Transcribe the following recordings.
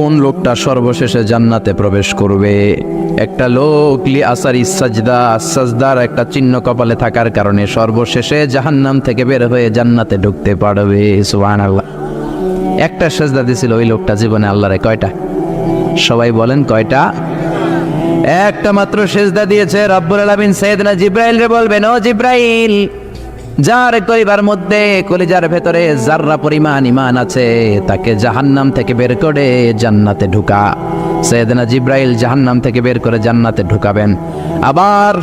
কোন লোকটা সর্বশেষে জান্নাতে প্রবেশ করবে? একটা লোক লি আসারি সাজদার একটা চিহ্ন কপালে থাকার কারণে সর্বশেষে জাহান্নাম থেকে বের হয়ে জান্নাতে ঢুকতে পারবে। সুবহানাল্লাহ। একটা সাজদা দিছিল ওই লোকটা জীবনে আল্লাহরে। কয়টা? সবাই বলেন কয়টা? একটা মাত্র সিজদা দিয়েছে। রব্বুল আলামিন সাইয়েদনা জিবরাইল রে বলবেন, ও জিবরাইল, যার কলিজার মধ্যে কলিজার ভেতরে যাররা পরিমাণ ঈমান আছে তাকে জাহান্নাম থেকে বের করে জান্নাতে ঢুকা। সাইয়েদনা জিবরাইল জাহান্নাম থেকে বের করে জান্নাতে ঢুকাবেন। আবার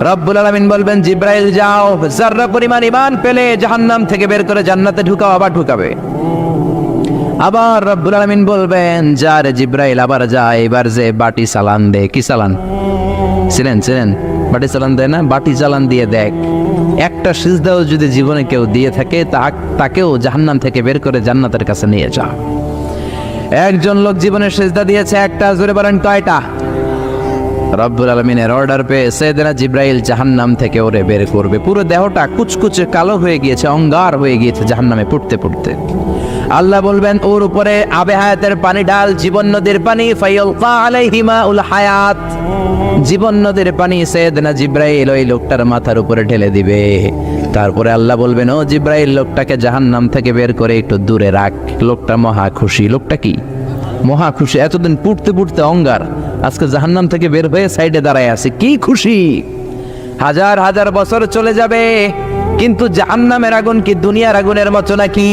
রব্বুল আলামিন বলবেন, জিবরাইল যাও, যাররা পরিমাণ ঈমান পেলে জাহান্নাম থেকে বের করে জান্নাতে ঢুকাও। আবার ঢুকাবে। আবার রব্বুল আলামিন বলবেন, যা রে জিবরাইল, আবার যা, এবার যে বাটি চালান দে। কি চালান? ছিলেন বাটি চালান দেয় না? বাটি চালান দিয়ে দেখ, একটা সিজদাও যদি জীবনে কেউ দিয়ে থাকে তাকেও জাহান্নাম থেকে বের করে জান্নাতের কাছে নিয়ে যা। একজন লোক জীবনে সিজদা দিয়েছে একটা। জোরে বলেন কয়টা? রব্বুল আলামিনের অর্ডার পেয়ে সাইয়েদনা জিবরাইল জাহান্নাম থেকে ওরে বের করবে। পুরো দেহটা কুচকুচে কালো হয়ে গিয়েছে, অঙ্গার হয়ে গিয়েছে জাহান্নামে পড়তে পড়তে। আল্লাহ বলবেন, ওর উপরে আবে হায়াতের পানি ঢাল, জীবন নদীর পানি। ফায়ালকা আলাইহি মাউল হায়াত, জীবন নদীর পানি সাইয়েদনা জিবরাইল ওই লোকটার মাথার উপরে ঢেলে দিবে। তারপরে আল্লাহ বলবেন, ও জিবরাইল, লোকটাকে জাহান্নাম থেকে বের করে একটু দূরে রাখ। লোকটা মহা খুশি। লোকটা কি মহা খুশি? এতদিন পুড়তে পুড়তে অঙ্গার, আজকে জাহান্নাম থেকে বের হয়ে সাইডে দাঁড়ায় আছে, কি খুশি! হাজার হাজার বছর চলে যাবে, কিন্তু জাহান্নামের আগুন কি দুনিয়ার আগুনের মতো নাকি?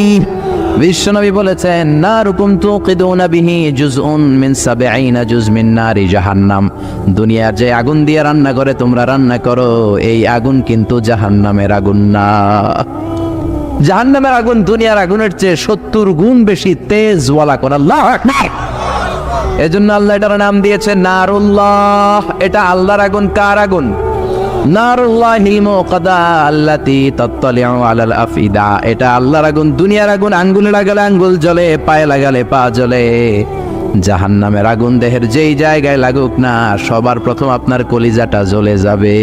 বিশ্বনবী বলেছেন, নারুকুম তুকিদুনা বিহি জুজউন মিন ৭০ জুজ মিন নারি জাহান্নাম। দুনিয়ার যে আগুন দিয়ে রান্না করে তোমরা রান্না করো, এই আগুন কিন্তু জাহান্নামের আগুন না। জাহান্নামের আগুন দুনিয়ার আগুনের চেয়ে ৭০ গুণ বেশি তেজ ওয়ালা কোন। আল্লাহু আকবার। এজন্য আল্লাহ এটার নাম দিয়েছে নারুল্লাহ। এটা আল্লাহর আগুন। কার আগুন? নারুল্লাহিল মুকাদা আল্লাতী তাত্তালিউ আলাল আফিদা। এটা আল্লাহর আগুন, দুনিয়ার আগুন। আঙ্গুলে লাগালে আঙ্গুল জ্বলে, পায়ে লাগালে পা জ্বলে। জাহান্নামের আগুন দেহের যেই জায়গায় লাগুক না, সবার প্রথম আপনার কলিজাটা জ্বলে যাবে।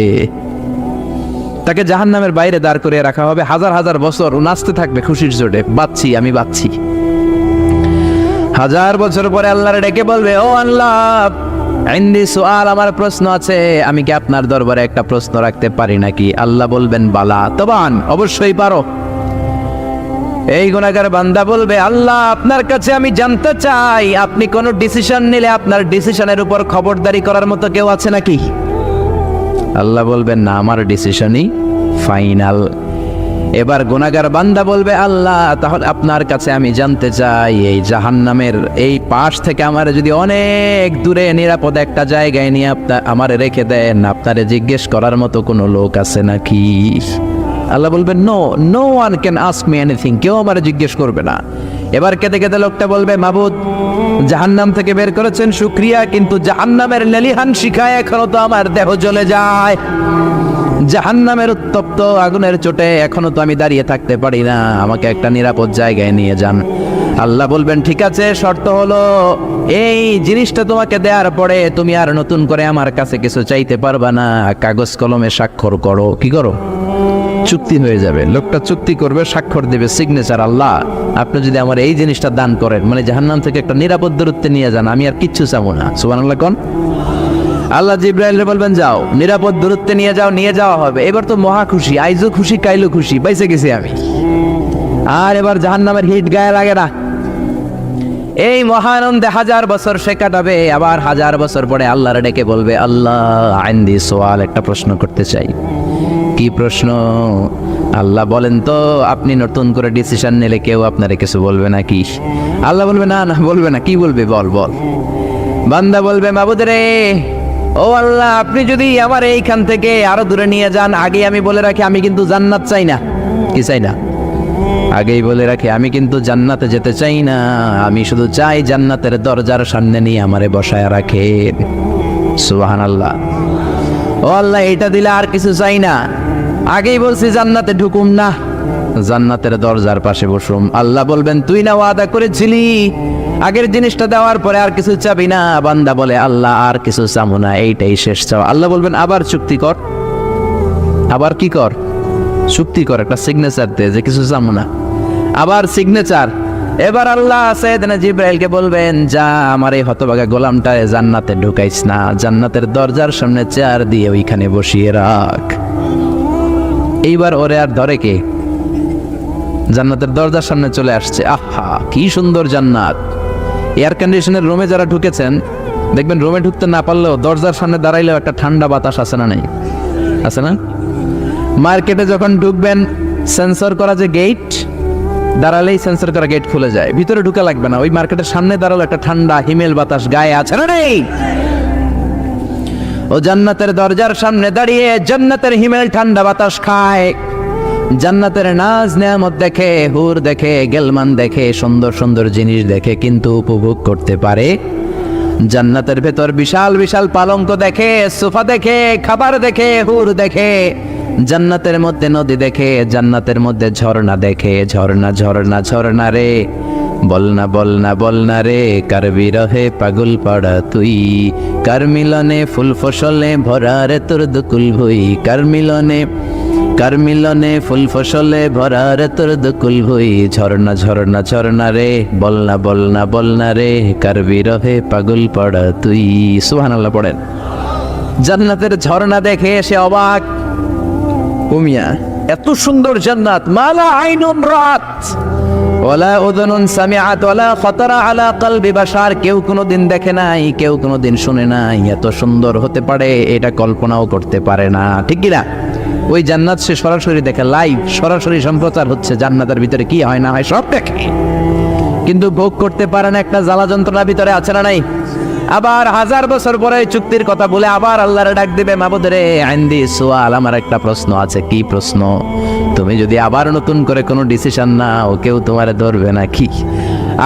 তাকে জাহান্নামের বাইরে দাঁড় করে রাখা হবে, হাজার হাজার বছর নাচতে থাকবে খুশির জোরে, বাচ্চি আমি বাচ্চি। হাজার বছর পরে আল্লাহর ডেকে বলবে, ও আল্লাহ, ইনদি সুআল, আমার প্রশ্ন আছে, আমি কি আপনার দরবারে একটা প্রশ্ন রাখতে পারি নাকি? আল্লাহ বলবেন, বালা তবান, অবশ্যই পারো। এই গুনাহগার বান্দা বলবে, আল্লাহ, আপনার কাছে আমি জানতে চাই, আপনি কোন ডিসিশন নিলে আপনার ডিসিশনের উপর খবরদারি করার মতো কেউ আছে নাকি? আল্লাহ বলবেন, না, আমার ডিসিশনই ফাইনাল। এবার গুনাহগার বান্দা বলবে, আল্লাহ, তাহলে আপনার কাছে আমি জানতে চাই, এই জাহান্নামের এই পাশ থেকে আমার যদি অনেক দূরে নিরাপদ একটা জায়গায় নিয়ে আমারে রেখে দেন, আপনারে জিজ্ঞেস করার মতো কোনো লোক আছে নাকি? আল্লাহ বলবেন, no one can ask me anything, কেউ আমারে জিজ্ঞেস করবে না। এবার কেঁদে কেঁদে লোকটা বলবে, মাবুদ, জাহান্নাম থেকে বের করেছেন শুকরিয়া, কিন্তু জাহান্নামের লেলিহান শিখায় এখনো তো আমার দেহ জ্বলে যায়। জাহান্নামের উত্তপ্ত আগুনের চোটে এখনো তো আমি দাঁড়িয়ে থাকতে পারি না, আমাকে একটা নিরাপদ জায়গায় নিয়ে যান। আল্লাহ বলবেন, ঠিক আছে, শর্ত হলো এই জিনিসটা তোমাকে দেওয়ার পরে তুমি আর নতুন করে আমার কাছে কিছু চাইতে পারবা না। কাগজ কলমে স্বাক্ষর করো। কি করো? চুক্তি হয়ে যাবে। লোকটা চুক্তি করবে, স্বাক্ষর দেবে, সিগনেচার। আল্লাহ, আপনি যদি আমার এই জিনিসটা দান করেন, মানে জাহান্নাম থেকে একটা নিরাপদ দূরত্বে নিয়ে যান, আমি আর কিচ্ছু চাবো না। সুবহানাল্লাহ কোন। আল্লাহ জিবরাইলকে বলবেন, যাও, নিরাপদ দূরত্বে নিয়ে যাও। নিয়ে যাওয়া হবে। এবার তো মহা খুশি, আইজও খুশি, কাইলো খুশি, বাইসে গেছি আমি। আর এবার জাহান্নামের হিট গায়ে লাগে না। এই মহানন্দে হাজার বছর সে কাটাবে। আবার হাজার বছর পরে আল্লাহর ডেকে বলবে, আল্লাহ, ইনদি সুআল, একটা প্রশ্ন করতে চাই। কি প্রশ্ন? আল্লাহ বলেন তো, আপনি নতুন করে ডিসিশন নিলে কেউ আপনারে কিছু বলবে নাকি? আল্লাহ বলবে, না, বলবে না। কি বলবে? বল। বান্দা বলবে, মাবুদ রে, ও আল্লাহ, আপনি যদি আমার এইখান থেকে আরো দূরে নিয়ে যান, আগে আমি বলে রাখি, আমি কিন্তু জান্নাত চাই না। কি চাই না? আগেই বলে রাখি, আমি কিন্তু জান্নাতে যেতে চাই না। আমি শুধু চাই জান্নাতের দরজার সামনে নিয়ে আমারে বসায় রাখেন। সুবহানাল্লাহ। ও আল্লাহ, এটা দিলে আর কিছু চাই না। আগেই বলছি জান্নাতে ঢুকুম না, জান্নাতের দরজার পাশে বসুম। আল্লাহ বলবেন, তুই না ওয়াদা করেছিলি আগের জিনিসটা দেওয়ার পরে আর কিছু চাবি না? বান্দা বলে, আল্লাহ, আর কিছু চাবো না, এইটাই শেষ চাও। আল্লাহ বলবেন, আবার চুক্তি কর। আবার কি কর? চুক্তি কর, একটা সিগনেচার দে যে কিছু চাবো না। আবার সিগনেচার। এবার আল্লাহ সাইয়েদনা জিবরাইলকে বলবেন, যা আমার এই হতভাগা গোলামটারে জান্নাতে ঢুকাইস না, জান্নাতের দরজার সামনে চেয়ার দিয়ে ওইখানে বসিয়ে রাখ। এইবার ওরে আর ধরে কে? জান্নাতের দরজার সামনে চলে আসছে। আহা, কি সুন্দর জান্নাত! এয়ার কন্ডিশনের রুমে যারা ঢুকেছেন দেখবেন, রুমে ঢুকতে না পারলেও দরজার সামনে দাঁড়াইলেও একটা ঠান্ডা বাতাস আছে না নাই? আছে না? মার্কেটে যখন ঢুকবেন, সেন্সর করা যে গেট, দাঁড়ালেই সেন্সর করা গেট খুলে যায়, ভিতরে ঢুকা লাগবে না, ওই মার্কেটের সামনে দাঁড়ালো একটা ঠান্ডা হিমেল বাতাস গায়ে আছে না নেই? ও জান্নাতের দরজার সামনে দাঁড়িয়ে জান্নাতের হিমেল ঠান্ডা বাতাস খায়, জান্নাতের নাজ নেয়ামত দেখে, হুর দেখে, গেলমান দেখে, সুন্দর সুন্দর জিনিস দেখে, কিন্তু উপভোগ করতে পারে। জান্নাতের ভেতর বিশাল বিশাল পালঙ্ক দেখে, সোফা দেখে, খাবার দেখে, হুর দেখে, জান্নাতের মধ্যে নদী দেখে, জান্নাতের মধ্যে ঝর্ণা দেখে। ঝর্ণা ঝর্ণা ঝর্ণা রে, বলনা বলনা বলনা রে, কার বিরহে পাগল পাড়া তুই, কার মিলনে ফুল ফসলে ভরা রে তোর দুকুল ভুই, কার মিলনে ফুল ফসলে ভরা রে তোর দুকুল ভুই। ঝর্ণা ঝর্ণা ঝর্ণা রে, বলনা বলনা বলনা রে, কার বিরহে পাগল পাড়া তুই। সুবহানাল্লাহ পড়েন। জান্নাতের ঝর্ণা দেখে এসে অবাক। কুমিয়া, এত সুন্দর জান্নাত, মালা আইনুন রাত ওয়ালা উযুনুন সামিআত ওয়ালা খাতারা আলা কলবি বাশার, কেউ কোনোদিন দেখে নাই, কেউ কোনোদিন শুনে নাই, এত সুন্দর হতে পারে এটা কল্পনাও করতে পারে না। ঠিক কি না? ওই জান্নাত সে সরাসরি দেখে, লাইভ সরাসরি সম্প্রচার হচ্ছে, জান্নাতের ভিতরে কি হয় না হয় সব দেখে, কিন্তু ভোগ করতে পারে না। একটা জ্বালা যন্ত্রণা ভিতরে আছে না নাই? আবার 1000 বছর পরে চুক্তির কথা বলে আবার আল্লাহরে ডাক দিবে, মাবুদ রে আইন্দি সুয়াল, আমার একটা প্রশ্ন আছে। কি প্রশ্ন? তুমি যদি আবার নতুন করে কোনো ডিসিশন নাও, কেউ তোমারে ধরবে না কি?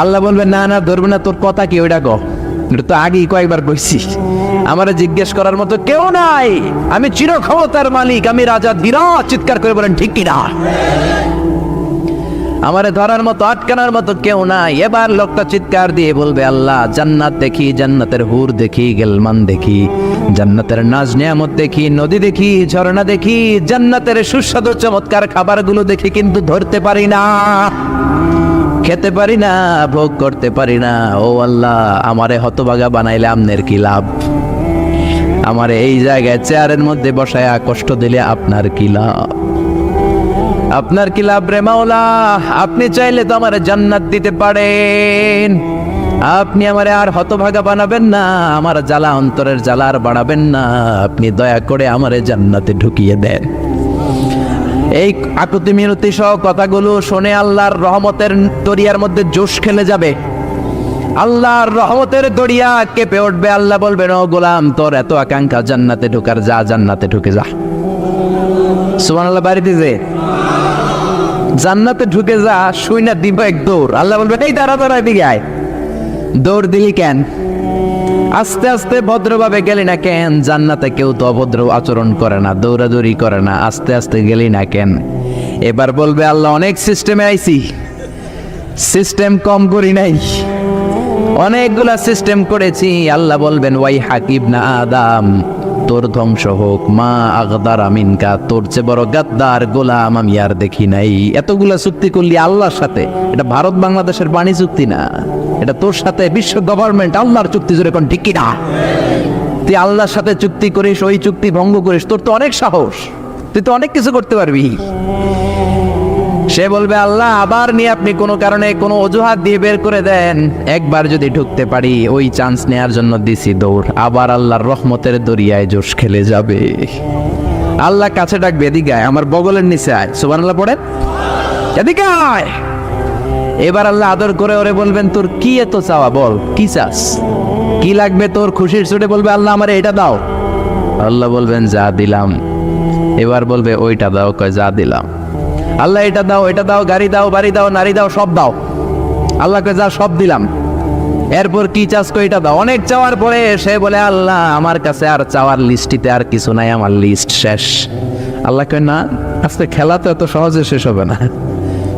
আল্লাহ বলবে, না না ধরবে না, তোর কথা কি ওইটা কও, এটা তো আগেই কয়েকবার কইছি, আমারে জিজ্ঞেস করার মতো কেউ নাই, আমি চিরক্ষমতার মালিক, আমি রাজা ধীরাজ। চিৎকার করে বলেন ঠিক কিনা? আমারে ধরার মতো আটকানোর মতো কেউ নাই। এবার লোকটা চিৎকার দিয়ে বলবে, আল্লাহ জান্নাত দেখি, জান্নাতের হুর দেখি, গেলমান দেখি, জান্নাতের নাজ নিয়ামত দেখি, নদী দেখি, ঝর্ণা দেখি, জান্নাতের সুস্বাদু চমৎকার খাবারগুলো দেখি, কিন্তু ধরতে পারি না, খেতে পারি না, ভোগ করতে পারি না। ও আল্লাহ, আমারে হতভাগা বানাইলে আমনের কি লাভ? আমারে এই জায়গায় চেয়ারের মধ্যে বসায়া কষ্ট দিলে আপনার কি লাভ? আপনার কি লাভ রে মাওলা? আপনি চাইলে তো আমারে জান্নাত দিতে পারেন, আপনি আমারে আর হতভাগা বানাবেন না, আমার জ্বালা, অন্তরের জ্বালা আর বাড়াবেন না, আপনি দয়া করে আমারে জান্নাতে ঢুকিয়ে দেন। এই আকুতি মিনতি সহ কথাগুলো শুনে আল্লাহর রহমতের দরিয়ার মধ্যে জোশ খেলে যাবে, আল্লাহর রহমতের দরিয়া কেঁপে উঠবে। আল্লাহ বলবেন, ও গোলাম, তোর এত আকাঙ্ক্ষা জান্নাতে ঢোকার, যা জান্নাতে ঢুকে যা। সুবহানাল্লাহ। বাড়িতে যে জান্নাতে ঢুকে যা, শুই না দিব এক দৌড়। আল্লাহ বলবেন, এই দাঁড়া দাঁড়া, এদিকে আয়। দৌড় দিলি কেন? আস্তে আস্তে ভদ্রভাবে গেলি না কেন? জান্নাতে কেউ তো অভদ্র আচরণ করে না, দৌড়াদৌড়ি করে না, আস্তে আস্তে গেলি না কেন? এবার বলবে, আল্লাহ অনেক সিস্টেমে আইছি, সিস্টেম কম করি নাই, অনেকগুলা সিস্টেম করেছি। আল্লাহ বলবেন, ওয়াই হাকিব না আদম, তোর ধ্বংস হোক, মা আগদার আমিনকা, তোর চেয়ে বড় গাদ্দার গোলাম আমি আর দেখি নাই। এতগুলা চুক্তি করলি আল্লাহর সাথে, এটা ভারত বাংলাদেশের বাণী চুক্তি না, এটা তোর সাথে বিশ্ব গভর্নমেন্ট আল্লাহর চুক্তি। জোরে কোন ঠিক কিনা? তুই আল্লাহর সাথে চুক্তি করিস, ওই চুক্তি ভঙ্গ করিস, তোর তো অনেক সাহস, তুই তো অনেক কিছু করতে পারবি। সে বলবে, আল্লাহ আবার নিয়ে আপনি কোনো কারণে কোনো অজুহাত দিয়ে বের করে দেন, একবার যদি ঢুকতে পারি, ওই চান্স নেয়ার জন্য দিছি দৌড়। আবার আল্লাহর রহমতের দরিয়ায় জোশ খেলে যাবে। আল্লাহ কাছে ডাকবে, এদিকে আয়, আমার বগলের নিচে আয়। সুবহানাল্লাহ পড়েন, এদিকে আয়। এবার আল্লাহ আদর করে ওরে বলবেন, তোর কি এত চাওয়া, বল কি চাস, কি লাগবে তোর? খুশির চোটে বলবে, আল্লাহ আমারে এটা দাও। আল্লাহ বলবেন, যা দিলাম। এবার বলবে, ওইটা দাও। কয়, যা দিলাম। আল্লাহ এটা দাও, এটা দাও, গাড়ি দাও, বাড়ি দাও, নারী দাও, সব দাও। আল্লাহকে যা সব দিলাম। এরপর কি চাস? কই এটা দাও। অনেক চাওয়ার পরে সে বলে, আল্লাহ আমার কাছে আর চাওয়ার লিস্টিতে আর কিছু নাই, আমার লিস্ট শেষ। আল্লাহ কয়, না, আজকে খেলা তো এত সহজে শেষ হবে না,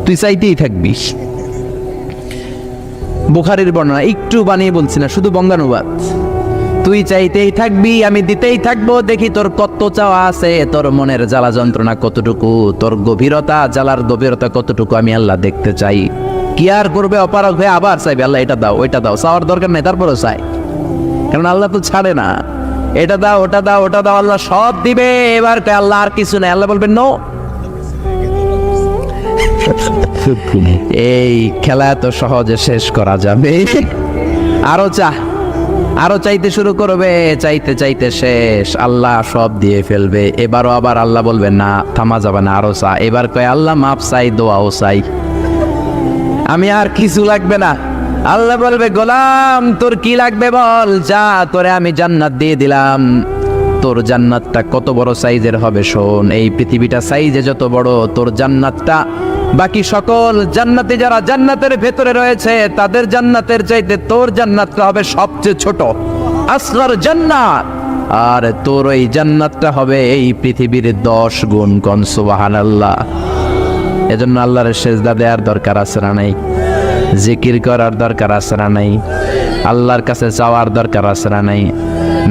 তুই চাইতেই থাকবি। বুখারীর বর্ণনা, একটু বানিয়ে বলছি না, শুধু বঙ্গানুবাদ। তুই চাইতেই থাকবি, আমি দিতেই থাকবো, দেখি তোর কত চাওয়া আছে, তোর মনের জ্বালা যন্ত্রণা কতটুকু, তোর গভীরতা, জ্বালার গভীরতা কতটুকু, আমি আল্লাহ দেখতে চাই। কি আর করবে, অপারগ হয়ে আবার চাইবে আল্লাহ এটা দাও ওইটা দাও, চাওয়ার দরকার নেই তারপরেও চাই, কারণ আল্লাহ তো ছাড়ে না। এটা দাও ওটা দাও ওটা দাও, আল্লাহ সব দিবে। এবার আল্লাহ আর কিছু নেই, আল্লাহ বলবেন নো। এই খেলা এত সহজে শেষ করা যাবে? আরো আরো চাইতে শুরু করবে, চাইতে চাইতে শেষ, আল্লাহ সব দিয়ে ফেলবে। এবারও আবার আল্লাহ বলবে না, থামা যাবে না, আরো চা। এবার কয় আল্লাহ মাপ চাই, দোয়াও চাই, আমি আর কিছু লাগবে না। আল্লাহ বলবে গোলাম তোর কি লাগবে বল, যা তোরে আমি জান্নাত দিয়ে দিলাম। তোর জান্নাতটা কত বড় সাইজের হবে শোন, এই পৃথিবীটা সাইজে যত বড়, তোর জান্নাতটা বাকি সকল জান্নাতে যারা জান্নাতের ভেতরে রয়েছে তাদের জান্নাতের চাইতে তোর জান্নাতটা হবে সবচেয়ে ছোট, আসগর জান্নাত। আর তোর ওই জান্নাতটা হবে এই পৃথিবীর 10 গুণ। কোন সুবহানাল্লাহ। এজন্য আল্লাহর সেজদা দেওয়ার দরকার আছে না নাই? জিকির করার দরকার আছে না নাই? আল্লাহর কাছে চাওয়ার দরকার আছে না নাই?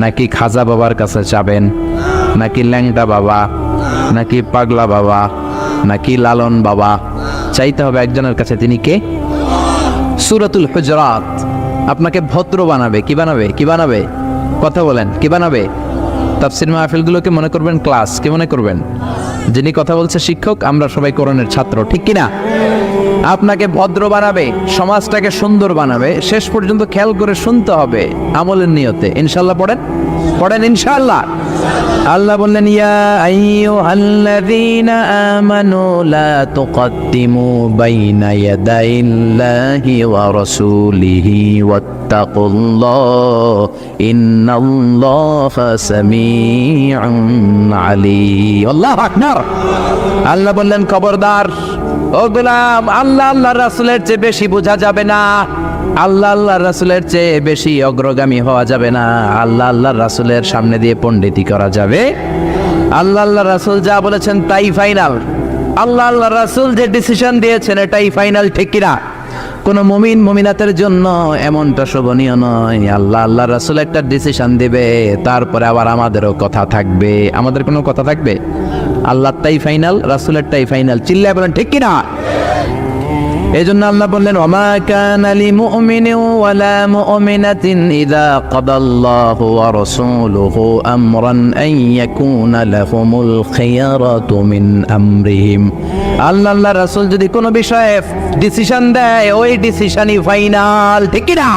নাকি খাজা বাবার কাছে চাবেন, নাকি ল্যাংটা বাবা, নাকি পাগলা বাবা, নাকি লালন বাবা? চাইতে হবে একজনের কাছে। তিনি কে? সূরাতুল হুজরাত আপনাকে ভদ্র বানাবে। কি বানাবে? কি বানাবে? কথা বলেন, কি বানাবে? তাফসীর মাহফিলগুলোকে মনে করবেন ক্লাস, কি মনে করবেন? যিনি কথা বলছে শিক্ষক, আমরা সবাই কোরআনের ছাত্র, ঠিক কিনা? আপনাকে ভদ্র বানাবে, সমাজটাকে সুন্দর বানাবে। শেষ পর্যন্ত খেয়াল করে শুনতে হবে আমলের নিয়তে। ইনশাআল্লাহ পড়েন, পড়েন ইনশাআল্লাহ। আল্লাহ বললেন ইয়া আইয়ুহাল্লাযীনা আমানু লা তুকদ্দিমু বাইনা ইয়াদাইল্লাহি ওয়া রাসূলিহি ওয়াত্তাকুল্লাহ ইন্নাল্লাহা সামিউন আলীম। আল্লাহু আকবার। আল্লাহ বললেন খবরদার ও গোলাম, আল্লাহ আল্লাহর রাসূলের চেয়ে বেশি বোঝা যাবে না, আল্লাহ আল্লাহর রাসূলের চেয়ে বেশি অগ্রগামী হওয়া যাবে না, আল্লাহ আল্লাহর রাসূলের সামনে দিয়ে পণ্ডিতি করা যাবে। আল্লাহ আল্লাহর রাসূল যা বলেছেন তাই ফাইনাল। আল্লাহ আল্লাহর রাসূল যে ডিসিশন দিয়েছেন এটাই ফাইনাল, ঠিক কিনা? কোন মুমিন মুমিনাতের জন্য এমনটা শোভনীয় নয়। আল্লাহ আল্লাহর রাসূল একটা ডিসিশন দিবে, তারপরে আবার আমাদেরও কথা থাকবে। আমাদের কোনো কথা থাকবে? আল্লাহরটাই ফাইনাল, রাসূলেরটাই ফাইনাল। চিল্লায় বলেন ঠিক কিনা? এজন্য আল্লাহ বললেন ওমা কানা লিমুমিনিন ওয়ালা মুমিনাতিন ইযা কাদাল্লাহু ওয়া রাসূলুহু আমরান আন ইয়াকুনা লাহুমুল খিয়ারাতু মিন আমরিহিম। আল্লাহ আল্লাহর রাসূল যদি কোনো বিষয়ে ডিসিশন দেয়, ওই ডিসিশনই ফাইনাল, ঠিক কিনা?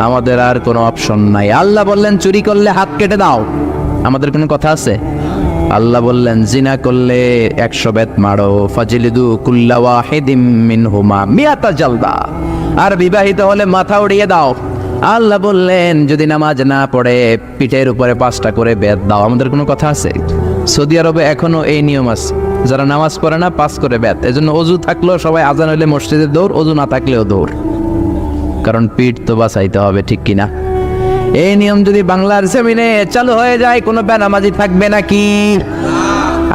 আমাদের আর কোনো অপশন নাই। আল্লাহ বললেন চুরি করলে হাত কেটে দাও, আমাদের কোনো কথা আছে? আল্লাহ বললেন জিনা করলে 100 বেত মারো, ফাজলিদু কুল্লা ওয়াহিদিম মিনহুমা মিয়াতা জালদা। আর বিবাহিত হলে মাথা উড়িয়ে দাও। আল্লাহ বললেন যদি নামাজ না পড়ে পিঠের উপরে 5টা করে বেত দাও। আমাদের কোনো কথা আছে? সৌদি আরবে এখনো এই নিয়ম আছে, যারা নামাজ পড়ে না 5 করে বেত। এজন্য অজু থাকলেও সবাই আজান হইলে মসজিদে দৌড়, অজু না থাকলেও দৌড়, কারণ পিঠ তো বাঁচাইতে হবে, ঠিক কিনা? এই নিয়ম যদি বাংলার জমিনে চালু হয়ে যায়, কোনো বেনামাজি থাকবে নাকি?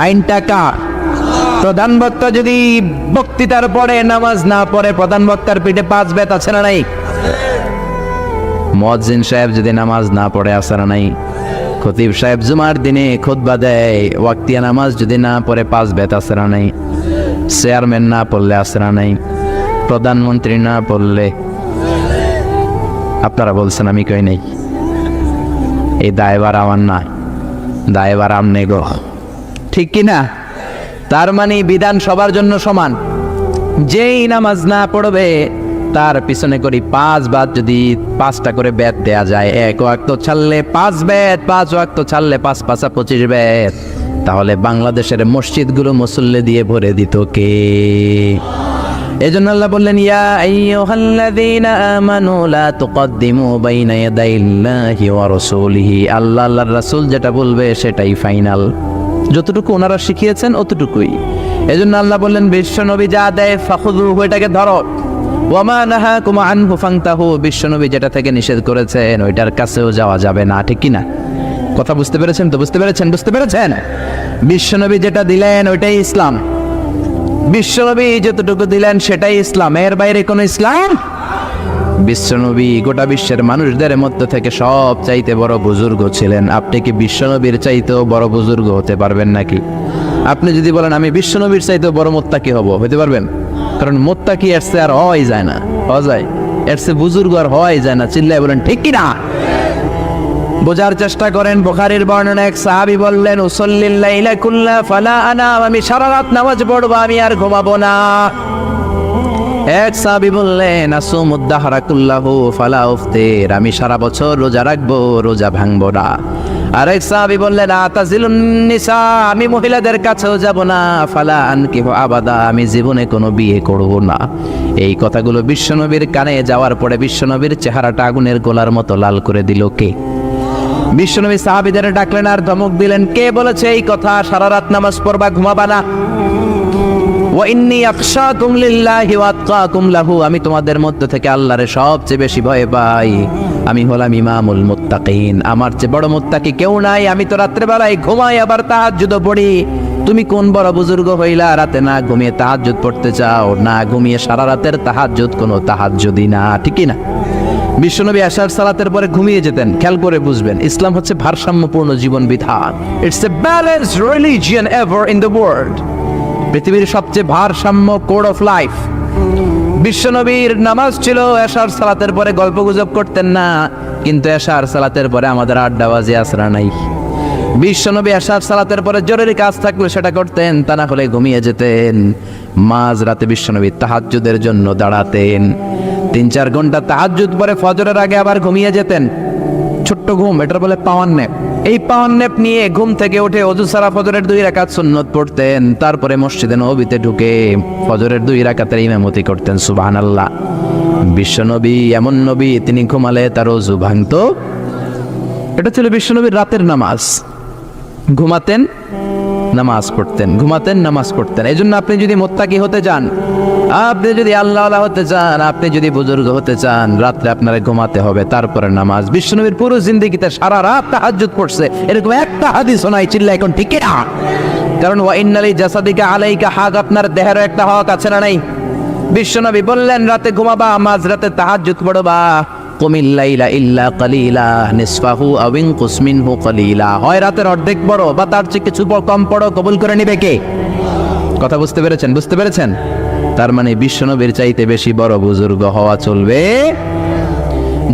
আইনটা কার? প্রধান বক্তা যদি বক্তৃতার পরে নামাজ না পড়ে, প্রধান বক্তার পিঠে 5 বেত আছে না নাই? মুয়াজ্জিন সাহেব যদি নামাজ না পড়ে আছে না নাই? খতিব সাহেব জুমার দিনে খুতবা দেয়, ওয়াক্তিয়া নামাজ যদি না পড়ে 5 বেত আছে না নাই? চেয়ারম্যান না পড়লে আছে না নাই? প্রধানমন্ত্রী না পড়লে? আপনারা বলছেন আমি কই নাই। এই দায়ভার আমার না, দায়ভার আমনে গো, ঠিক কিনা? তার মানে বিধান সবার জন্য সমান। যেই নামাজ না পড়বে তার পিছনে করি 5 বার, যদি 5টা করে বেত দেয়া যায়, 1 ওয়াক্ত ছাড়লে 5 বেত, 5 ওয়াক্ত ছাড়লে 5 5 25 বেত, তাহলে বাংলাদেশের মসজিদগুলো মুসল্লি দিয়ে ভরে দিত কে? এজন্য আল্লাহ বললেন ইয়া আইয়ুহাল্লাযীনা আমানু লা তুকদ্দিমু বাইনা ইয়াদাইল্লাহি ওয়া রাসূলিহি। আল্লাহ আল্লাহর রাসূল যেটা বলবে সেটাই ফাইনাল, যতটুকু ওনারা শিখিয়েছেন অতটুকুই। এজন্য আল্লাহ বললেন বিশ্বনবী যা দেয় ফাখুযুহু, এটাকে ধরো। ওয়া মা নাহাকুম আনহু ফান্তাহু, বিশ্বনবী যেটা থেকে নিষেধ করেছেন ওইটার কাছেও যাওয়া যাবে না, ঠিক কি না? কথা বুঝতে পেরেছেন তো? বুঝতে পেরেছেন? বিশ্বনবী যেটা দিলেন ওইটাই ইসলাম। বিশ্বনবী যতটুকু দিলেন সেটাই ইসলাম, এর বাইরে কোনো ইসলাম। বিশ্বনবী গোটা বিশ্বের মানুষদের মধ্যে থেকে সব চাইতে বড় বুজুর্গ ছিলেন। আপনি কি বিশ্বনবীর চাইতেও বড় বুজুর্গ হতে পারবেন নাকি? আপনি যদি বলেন আমি বিশ্বনবীর চাইতেও বড় মুত্তাকি হব, হতে পারবেন? কারণ মুত্তাকি এর চেয়ে আর হওয়াই যায় না, হওয়া যায়? এর চেয়ে বুজুর্গ আর হওয়াই যায় না। চিল্লায় বলেন ঠিক কি না? বোঝার চেষ্টা করেন। বুখারীর বর্ণনা, এক সাহাবী বললেন, উসাল্লিল লাইলা কুল্লা ফালা আনাম, আমি সারা রাত নামাজ পড়বো, আমি আর ঘুমাবো না। এক সাহাবী বললেন, আসুমুদ দাহরা কুল্লাহু ফালা উফতির, আমি সারা বছর রোজা রাখবো, রোজা ভাঙবো না। আরেক সাহাবী বললেন, আতাজিলুন নিসা, আমি মহিলাদের কাছেও যাব না, ফালা আনকিহু আবাদা, আমি জীবনে কোনো বিয়ে করব না। এই কথাগুলো বিশ্বনবীর কানে যাওয়ার পরে বিশ্বনবীর চেহারাটা আগুনের গোলার মতো লাল করে দিল কে? বিশ্বনবী সাহাবীদের ডাকলেন আর ধমক দিলেন, কে বলেছে এই কথা? সারা রাত নামাজ পড়বা, ঘুমাবা না? ওয়া ইন্নী আখশাকুম লিল্লাহি ওয়া আতকাকুম লাহু, আমি তোমাদের মধ্যে থেকে আল্লাহরে সবচেয়ে বেশি ভয় পাই। আমি হলাম ইমামুল মুত্তাকিন, আমার চেয়ে বড় মুত্তাকি কেউ নাই। আমি তো রাত্রে বেলায় ঘুমাই, আবার তাহাজ্জুদও পড়ি। তুমি কোন বড় বুজুর্গ হইলা রাতে না ঘুমিয়ে তাহাজ্জুদ পড়তে চাও? না ঘুমিয়ে সারা রাতের তাহাজ্জুদ কোনো তাহাজ্জুদই না, ঠিকই না? বিশ্বনবী আশার সালাতের পরে ঘুমিয়ে যেতেন। খেয়াল করে বুঝবেন, ইসলাম হচ্ছে ভারসাম্যপূর্ণ জীবন বিধান। It's a balanced religion ever in the world. পৃথিবীর সবচেয়ে ভারসাম্য কোড অফ লাইফ। বিশ্বনবীর নামাজ ছিল এশার সালাতের পরে, গল্পগুজব করতেন না, কিন্তু এশার সালাতের পরে আমাদের আড্ডাবাজি আসরা নাই। বিশ্বনবী এশার সালাতের পরে জরুরি কাজ থাকলে সেটা করতেন, তা না হলে ঘুমিয়ে যেতেন। মাঝ রাতে বিশ্বনবী তাহাজ্জুদের জন্য দাঁড়াতেন, 3-4 ঘন্টা তাহাজ্জুদ পরে ফজরের আগে আবার ঘুমিয়ে যেতেন। ছোট্ট ঘুম, এটার বলে পাওয়ার ন্যাপ। এই পাওয়ার ন্যাপ নিয়ে ঘুম থেকে উঠে ওযু সারা ফজরের 2 রাকাত সুন্নত পড়তেন, তারপরে মসজিদে নববীতে ঢুকে ফজরের 2 রাকাতের ইমামতি করতেন। সুবহানাল্লাহ। বিশ্বনবী এমন নবী, তিনি ঘুমালে তার ওযু ভাঙতো। এটা ছিল বিশ্বনবীর রাতের নামাজ। ঘুমাতেন, নামাজ পড়তেন, ঘুমাতেন, নামাজ পড়তেন। এই জন্য আপনি যদি মুত্তাকি হতে চান, আপনি যদি আল্লাহওয়ালা হতে চান, আপনি যদি বুজুর্গ হতে চান, রাত্রে আপনারে ঘুমাতে হবে, তারপরে নামাজ। বিশ্বনবীর পুরো জিন্দেগিতে সারা রাত তাহাজ্জুদ পড়ছে, এরকম একটা হাদিসও নাই। চিল্লা এখন ঠিক না? কারণ ওয়া ইন্নালি জাসাদিকা আলাইকা হাক, আপনার দেহেরও একটা হক আছে না নাই? বিশ্বনবী বললেন, রাতে ঘুমাবা, মাঝ রাতে তাহাজ্জুদ পড়বা। কুমিল লাইলা ইল্লা কালিলা নিসফাহু আও ইনকুস মিনহু কালিলা, হয় রাতের অর্ধেক পড়ো বা তার চেয়ে কিছু কম পড়ো, কবুল করে নিবে কে? কথা বুঝতে পেরেছেন? বুঝতে পেরেছেন? তার মানে বিশ্বনবীর চাইতে বেশি বড় বুজুর্গ হওয়া চলবে।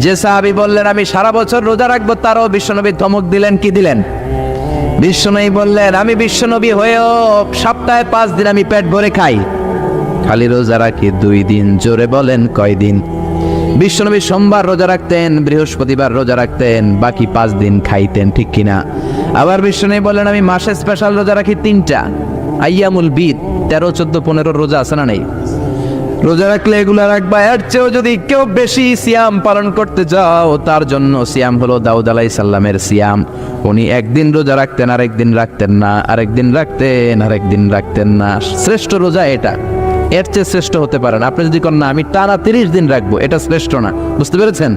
যে সাহাবী বললেন আমি সারা বছর রোজা রাখবো, তারও বিশ্বনবী ধমক দিলেন। কি দিলেন? বিশ্বনবী বললেন, আমি বিশ্বনবী হয়েও সপ্তাহে 5 দিন আমি পেট ভরে খাই, খালি রোজা রাখি 2 দিন। জোরে বলেন কয়দিন? বিশ্বনবী সোমবার রোজা রাখতেন, বৃহস্পতিবার রোজা রাখতেন, বাকি 5 দিন খাইতেন, ঠিক কিনা? আবার বিশ্বনবী বললেন, আমি মাসে স্পেশাল রোজা রাখি 3টা, আইয়ামুল বিদ, 13, 14, 15 রোজা আছে না নেই? রোজা রাখলে এগুলা রাখবা। এর চেয়েও যদি কেউ বেশি সিয়াম পালন করতে যাও, তার জন্য সিয়াম হলো দাউদ আলাইহিস সালামের সিয়াম। উনি একদিন রোজা রাখতেন, আরেকদিন রাখতেন না, আরেকদিন রাখতেন, আরেকদিন রাখতেন না। শ্রেষ্ঠ রোজা এটা, এর চেয়ে শ্রেষ্ঠ হতে পারে না। আপনি যদি করেন না আমি টানা 30 দিন রাখবো, এটা শ্রেষ্ঠ না। বুঝতে পেরেছেন?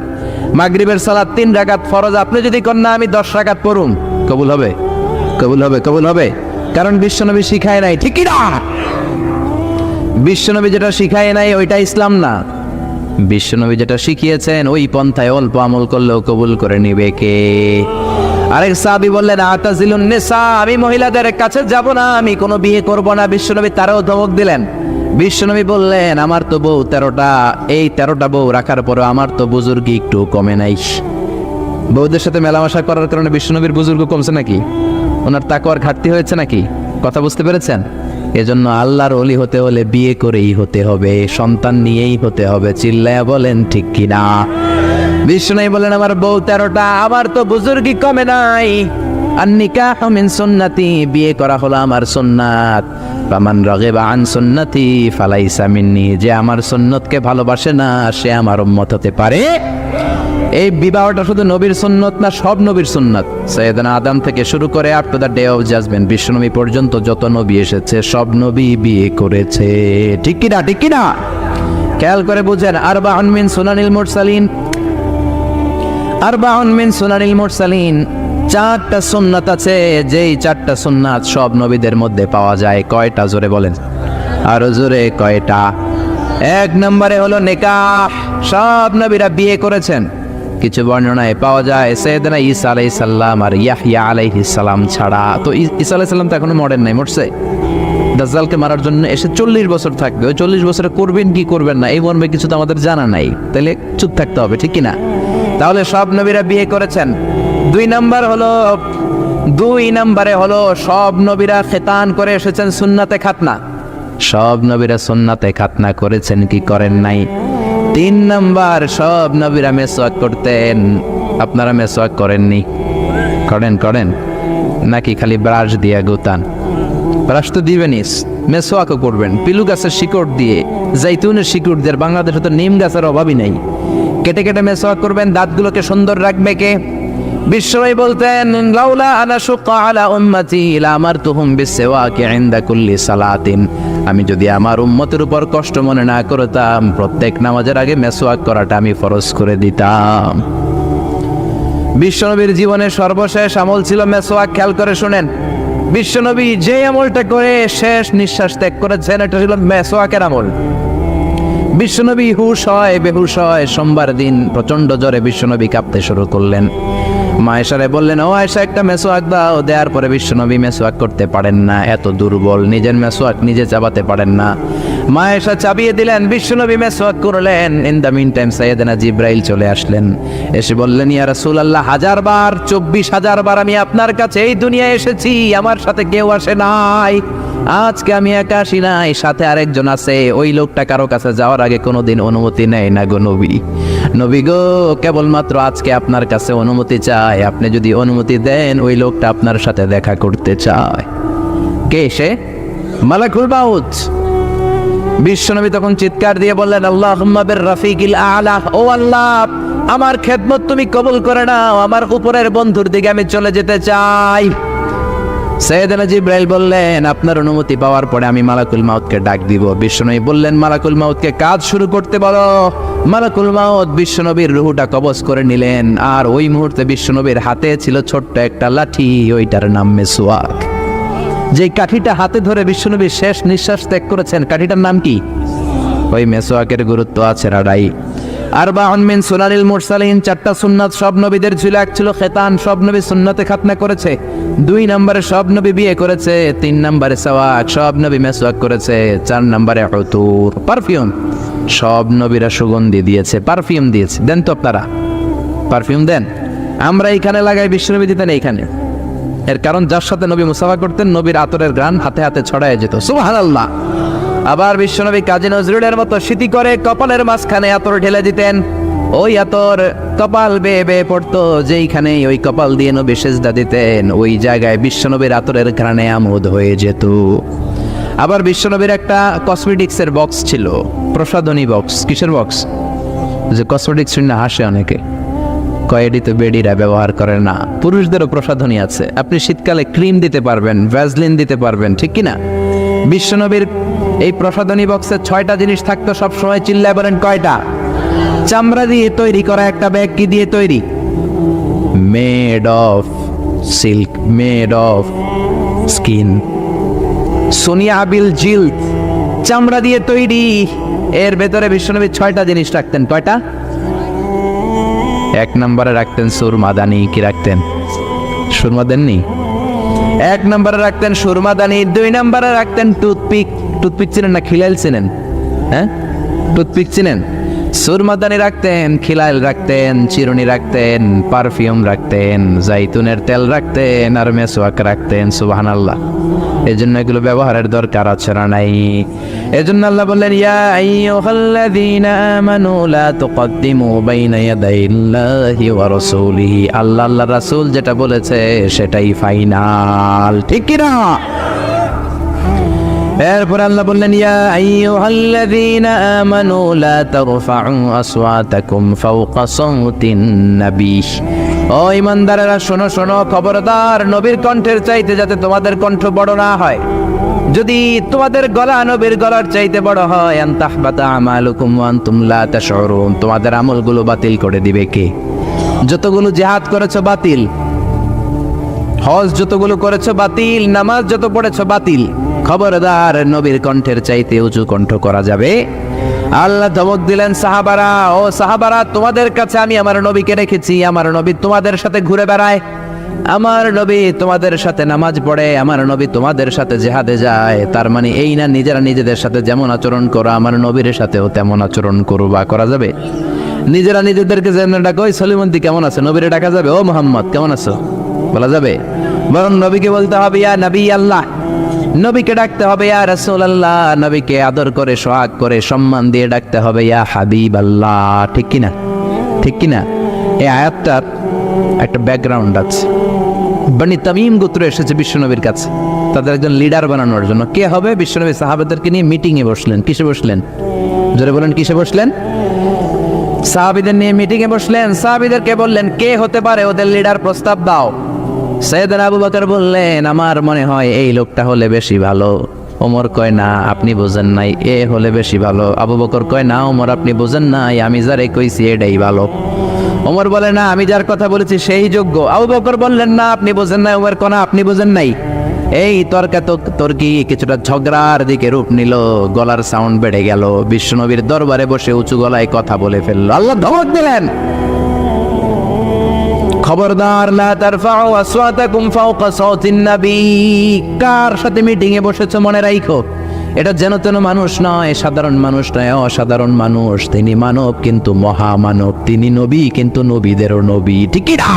মাগরিবের সালাত 3 রাকাত ফরজ, আপনি যদি করেন না আমি 10 রাকাত পড়ুম, কবুল হবে? কবুল হবে? কবুল হবে? কারণ বিশ্বনবী শিখায় নাই, ঠিক কি না? বিশ্বনবী যেটা শিখায় নাই ওইটা ইসলাম না। বিশ্বনবী যেটা শিখিয়েছেন ওই পন্থায় অল্প আমল করলেও কবুল করে নিবে কে? আরেক সাহাবী বললেন, আতাজিলুন নিসা, আমি মহিলাদের কাছে যাব না, আমি কোনো বিয়ে করব না। বিশ্বনবী তারও ধমক দিলেন। বিশ্বনবী বললেন, আমার তো বউ 13টা, এই 13টা বউ রাখার পরও আমার তো বুজুর্গি একটু কমে নাই। বউদের সাথে মেলামেশা করার কারণে বিশ্বনবীর বুজুর্গ কমছে নাকি? ওনার তাকওয়ার ঘাটতি হয়েছে নাকি? কথা বুঝতে পেরেছেন? এজন্য আল্লাহর ওলি হতে হলে বিয়ে করেই হতে হবে, সন্তান নিয়েই হতে হবে। চিল্লায়া বলেন ঠিক কিনা? বিশ্বনবী বলেন, আমার বউ 13টা, আমার তো বুজুর্গি কমে নাই। আর নিকাহ মিন সুন্নতি, বিয়ে করা হলো আমার সুন্নাত। ফামান রাগিবা আন সুন্নতি ফালাইসা মিন্নি, যে আমার সুন্নতকে ভালোবাসে না সে আমার উম্মত হতে পারে। এই বিবাহটা শুধু নবীর সুন্নত না, সব নবীর সুন্নত। সাইয়েদনা আদম থেকে শুরু করে up to the day of judgment, বিশ্বনবী পর্যন্ত যত নবী এসেছে সব নবী বিয়ে করেছে, ঠিক কি না? ঠিক কি না? খেয়াল করে বুঝেন। আরবাউন মিন সুনানিল মুরসালিন, আরবাউন মিন সুনানিল মুরসালিন, 4টা সুন্নাত আছে, যেই 4টা সুন্নাত সব নবীদের মধ্যে পাওয়া যায়। কয়টা? জোরে বলেন, আরো জোরে, কয়টা? 1 নম্বরে হলো নিকাহ, সব নবীরা বিয়ে করেছেন। কিছু বর্ণনায় পাওয়া যায় সাইয়েদনা ঈসা আলাইহিস সালাম আর ইয়াহইয়া আলাইহিস সালাম ছাড়া। তো ঈসা আলাইহিস সালাম তো এখনো মরেন নাই, মরছে? দাজ্জালকে মারার জন্য এসে 40 বছর থাকবে। ওই 40 বছরে করবেন কি করবেন না এই মর্মে কিছু তো আমাদের জানা নাই, তাহলে চুপ থাকতে হবে, ঠিক কি না? তাহলে সব নবীরা বিয়ে করেছেন। 2 নম্বরে হলো সব নবীরা খেতান করে এসেছেন সুন্নাতে খাতনা। সব নবীরা সুন্নাতে খাতনা করেছেন কি করেন নাই? 3 নম্বর, সব নবীরা মেসওয়াক করতেন। আপনারা মেসওয়াক করেননি? করেন নাকি খালি ব্রাশ দিয়ে গুতান? ব্রাশ তো দিবেনই, মেসওয়াকও করবেন পিলু গাছের শিকড় দিয়ে, জাইতুনের শিকড় দিয়ে। বাংলাদেশে তো নিম গাছের অভাবই নেই। কেটে কেটে মেসওয়াক করবেন, দাঁতগুলোকে সুন্দর রাখবে কে? বিশ্বনবী বলতেন, লাউলা আনা শুক্কা আলা উম্মতি লামারতুহুম বিসওয়াকি ইনদা কুল্লি সালাতিন। আমি যদি আমার উম্মতের উপর কষ্ট মনে না করতাম, প্রত্যেক নামাজের আগে মেসওয়াক করাটা আমি ফরজ করে দিতাম। বিশ্বনবীর জীবনের সর্বশেষ আমল ছিল মেসওয়াক। খেয়াল করে শুনেন, বিশ্বনবী যে আমলটা করে শেষ নিঃশ্বাস ত্যাগ করেছেন, এটা ছিল মেসওয়াকের আমল। বিশ্বনবী হুশ হয় বেহুশ হয়। সোমবার দিন প্রচন্ড জ্বরে বিশ্বনবী কাঁপতে শুরু করলেন। মা আয়েশারে বললেন, ও আয়েশা একটা মেসওয়াক দাও। দেওয়ার পরে বিশ্বনবী মেসওয়াক করতে পারেন না, এত দুর্বল, নিজের মেসওয়াক নিজে চাবাতে পারেন না। মা আয়েশা চাবিয়ে দিলেন, বিশ্বনবী মেসওয়াক করলেন। ইন দ্য মিন টাইম সাইয়েদনা জিব্রাইল চলে আসলেন, এসে বললেন, ইয়া রাসূলুল্লাহ, 1000 বার 24,000 বার আমি আপনার কাছে এই দুনিয়ায় এসেছি, আমার সাথে কেউ আসে নাই। আজকে আমি একা আসি নাই, সাথে আরেকজন আছে। ওই লোকটা কারো কাছে যাওয়ার আগে কোনোদিন অনুমতি নেয় না গো নবী গো, কেবলমাত্র আজকে আপনার কাছে অনুমতি চায়। আপনি যদি অনুমতি দেন, ওই লোকটা আপনার সাথে দেখা করতে চায়। কে সে? মালাকুল মাউত। বিশ্বনবী তখন চিৎকার দিয়ে বললেন, আল্লাহুম্মা বির রাফিকিল আলা, ও আল্লাহ, আমার খেদমত তুমি কবুল করে নাও, আমার উপরের বন্ধুর দিকে আমি চলে যেতে চাই। সাইয়েদনা জিব্রাইল বললেন, আপনার অনুমতি পাওয়ার পরে আমি মালাকুল মাউতকে ডাক দিব। বিশ্বনবী বললেন, মালাকুল মাউতকে কাজ শুরু করতে বলো। মালাকুল মাউত বিশ্বনবীর রূহটা কবজ করে নিলেন। আর ওই মুহূর্তে বিশ্বনবীর হাতে ছিল ছোট্ট একটা লাঠি, ওইটার নাম মেসওয়াক। যে কাঠিটা হাতে ধরে বিশ্বনবী শেষ নিঃশ্বাস ত্যাগ করেছেন, কাঠিটার নাম কি? ওই মেসওয়াকের গুরুত্ব আছে রাডাই। আরবাউন মিন সুনানিল মুরসালিন, 4টা সুন্নাত সব নবীদের ছিল। এক ছিল খেতান, সব নবী সুন্নাতে খাতনা করেছে। 2 নম্বরে সব নবী বিয়ে করেছে। 3 নম্বরে সাওয়াক, সব নবী মেসওয়াক করেছে। 4 নম্বরে উতুর, পারফিউম, সব নবীরা সুগন্ধি দিয়েছে, পারফিউম দিয়েছে। দেন তো আপনারা পারফিউম দেন? আমরা এইখানে লাগাই, বিশ্বনবী দিতেন এইখানে। এর কারণ যার সাথে নবী মুসাফা করতেন, নবীর আতরের ঘ্রাণ হাতে হাতে ছড়ায় যেত। সুবহানাল্লাহ। আবার বিশ্বনবী কাজী নজরুলের মতো স্মৃতি করে কপালের মাঝখানে আতর ঢেলে দিতেন। ওই আতর কপাল বেয়ে বেয়ে পড়তো, যেইখানে ওই কপাল দিয়ে নবী সেজদা দিতেন, ওই জায়গায় বিশ্বনবীর আতরের ঘ্রাণে আমোদ হয়ে যেত। আবার বিশ্বনবীর একটা কসমেটিক্সের বক্স ছিল, প্রসাধনী বক্স। কিসের বক্স? যে কসমেটিক্স শুনে হাসে অনেকে, কয়েডি তো বেডিরা ব্যবহার করে না। পুরুষদেরও প্রসাধনী আছে। আপনি শীতকালে ক্রিম দিতে পারবেন, ভ্যাসলিন দিতে পারবেন, ঠিক কিনা? বিশ্বনবীর এই প্রসাধনী বক্সে 6টা জিনিস থাকতো সব সময়। চিল্লায় বলেন কয়টা? চামড়া দিয়ে তৈরি করা একটা ব্যাগ। কি দিয়ে তৈরি? Made of silk, made of skin. সোনিয়া আবিল জিল্দ, চামড়া দিয়ে তৈরি। এর ভেতরে বিশ্বনবী 6টা জিনিস রাখতেন। কয়টা? 1 নম্বরে রাখতেন সুরমাদানি। কি রাখতেন? সুরমা দেননি? 1 নম্বরে রাখতেন সুরমাদানি। 2 নম্বরে রাখতেন টুথপিক। টুথপিক চিনেন না? খিলাইল চিনেন? হ্যাঁ, টুথপিক চিনেন? সুরমাদানি রাখতেন, খিলাইল রাখতেন, চিরুনি রাখতেন, পারফিউম রাখতেন, জাইতুনের তেল রাখতেন, আর মেসওয়াক রাখতেন। সুবহানাল্লাহ। এজন্য এগুলো ব্যবহারের দরকার আছে না নাই? এজন্য আল্লাহ বললেন, ইয়া আইয়ুহাল্লাযীনা আমানু লা তুকদ্দিমু বাইনা ইয়াদাইল্লাহি ওয়া রাসূলিহি। আল্লাহ আল্লাহর রাসূল যেটা বলেছে সেটাই ফাইনাল, ঠিক কি না? এরপর আল্লাহ বললেন, ইয়া আইয়ুহাল্লাযীনা আমানু লা তারফাউ আসওয়াতাকুম ফাওকা সাওতিন নবী। ও ঈমানদারেরা, শোনো শোনো, খবরদার, নবীর কণ্ঠের চাইতে যাতে তোমাদের কণ্ঠ বড় না হয়। যদি তোমাদের গলা নবীর গলার চাইতে বড় হয়, আন তাহবাতা আমালুকুম ওয়া আনতুম লা তাশউরুন, তোমাদের আমলগুলো বাতিল করে দিবে কে? যতগুলো জিহাদ করেছো বাতিল, হজ যতগুলো করেছো বাতিল, নামাজ যত পড়েছো বাতিল। খবরদার, নবীর কণ্ঠের চাইতে উঁচু কণ্ঠ করা যাবে। আল্লাহ ধমক দিলেন, সাহাবারা, ও সাহাবারা, তোমাদের কাছে আমি আমার নবীকে রেখেছি। আমার নবী তোমাদের সাথে ঘুরে বেড়ায়, আমার নবী তোমাদের সাথে নামাজ পড়ে, আমার নবী তোমাদের সাথে জিহাদে যায়, তার মানে এই না নিজেরা নিজেদের সাথে যেমন আচরণ করো আমার নবীর সাথেও তেমন আচরণ করবা, করা যাবে? নিজেরা নিজেদেরকে যেমন ডাকো, ওই সলিমন্তি কেমন আছে, নবীরে ডাকা যাবে ও মোহাম্মদ কেমন আছো বলা যাবে? বরং নবীকে বলতে হবে ইয়া নবী আল্লাহ, নবীকে ডাকতে হবে ইয়া রাসূলুল্লাহ, নবীকে আদর করে সোহাগ করে সম্মান দিয়ে ডাকতে হবে ইয়া হাবিব আল্লাহ। ঠিক কিনা? ঠিক কিনা? এই আয়াতটার একটা ব্যাকগ্রাউন্ড আছে। বনি তামিম গোত্র এসেছে বিশ্বনবীর কাছে তাদের একজন লিডার বানানোর জন্য। কে হবে? বিশ্বনবী সাহাবাদেরকে নিয়ে মিটিংয়ে বসলেন। কিসে বসলেন? জোরে বলেন, কিসে বসলেন? সাহাবীদের নিয়ে মিটিংয়ে বসলেন। সাহাবীদেরকে বললেন কে হতে পারে ওদের লিডার, প্রস্তাব দাও। সাইয়েদনা আবু বকর বললেন আমার মনে হয় এই লোকটা হলে বেশি ভালো। ওমর কয় না আপনি বোঝেন নাই, এ হলে বেশি ভালো। আবু বকর কয় না ওমর আপনি বোঝেন নাই, আমি যারে কইছি এটাই ভালো। ওমর বলে না আমি যার কথা বলেছি সেই যোগ্য। আবু বকর বললেন না আপনি বোঝেন নাই। ওমর কয় না আপনি বোঝেন নাই। এই তর্কি কিছুটা ঝগড়ার দিকে রূপ নিল, গলার সাউন্ড বেড়ে গেল। বিশ্বনবীর দরবারে বসে উঁচু গলায় কথা বলে ফেলল। আল্লাহ ধমক দিলেন খবরদার লা তারফাউ আসওয়াতাকুম ফাওকা সাওতিন নবী। কার সাথে মিটিং এ বসেছো মনে রাখো, এটা যেন তেন মানুষ নয়, সাধারণ মানুষ নয়, অসাধারণ মানুষ। তিনি মানব কিন্তু মহামানব, তিনি নবী কিন্তু নবীদেরও নবী। ঠিক কি না?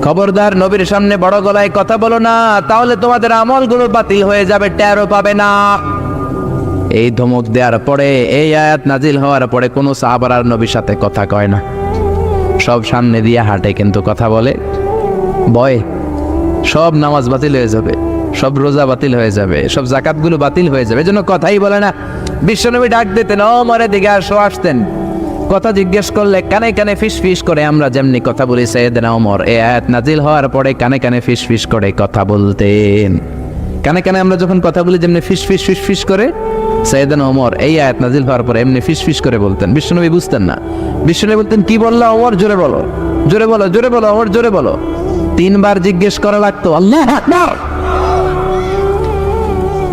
খবরদার নবীর সামনে বড় গলায় কথা বলো না, তাহলে তোমাদের আমলগুলো বাতিল হয়ে যাবে, টেরও পাবে না। এই ধমক দেওয়ার পরে, এই আয়াত নাজিল হওয়ার পরে কোনো সাহাবার আর নবীর সাথে কথা কয় না, সব সামনে দিয়ে হাঁটে কিন্তু কথা বলে ভয়ে। সব নামাজ বাতিল হয়ে যাবে, সব রোজা বাতিল হয়ে যাবে, সব জাকাতগুলো বাতিল হয়ে যাবে, এজন্য কথাই বলে না। বিশ্বনবী ডাক দিতেন ওমরের দিকে আসতেন, কথা জিজ্ঞেস করলে কানে কানে ফিস ফিস করে আমরা যেমনি কথা বলি সাইয়েদনা ওমর এই আয়াত নাজিল হওয়ার পরে কানে কানে ফিস ফিস করে কথা বলতেন। কানে কানে আমরা যখন কথা বলি যেমনি ফিস ফিস ফিস ফিস করে, সাইয়েদনা ওমর এই আয়াত নাজিল হওয়ার পরে এমনি ফিস ফিস করে বলতেন। বিশ্বনবী বুঝতেন না। বিশ্বনবী বলতেন কি বললা ওমর, জোরে বলো, জোরে বলো, জোরে বলো ওমর, জোরে বলো। 3 বার জিজ্ঞেস করা লাগতো। আল্লাহু আকবার।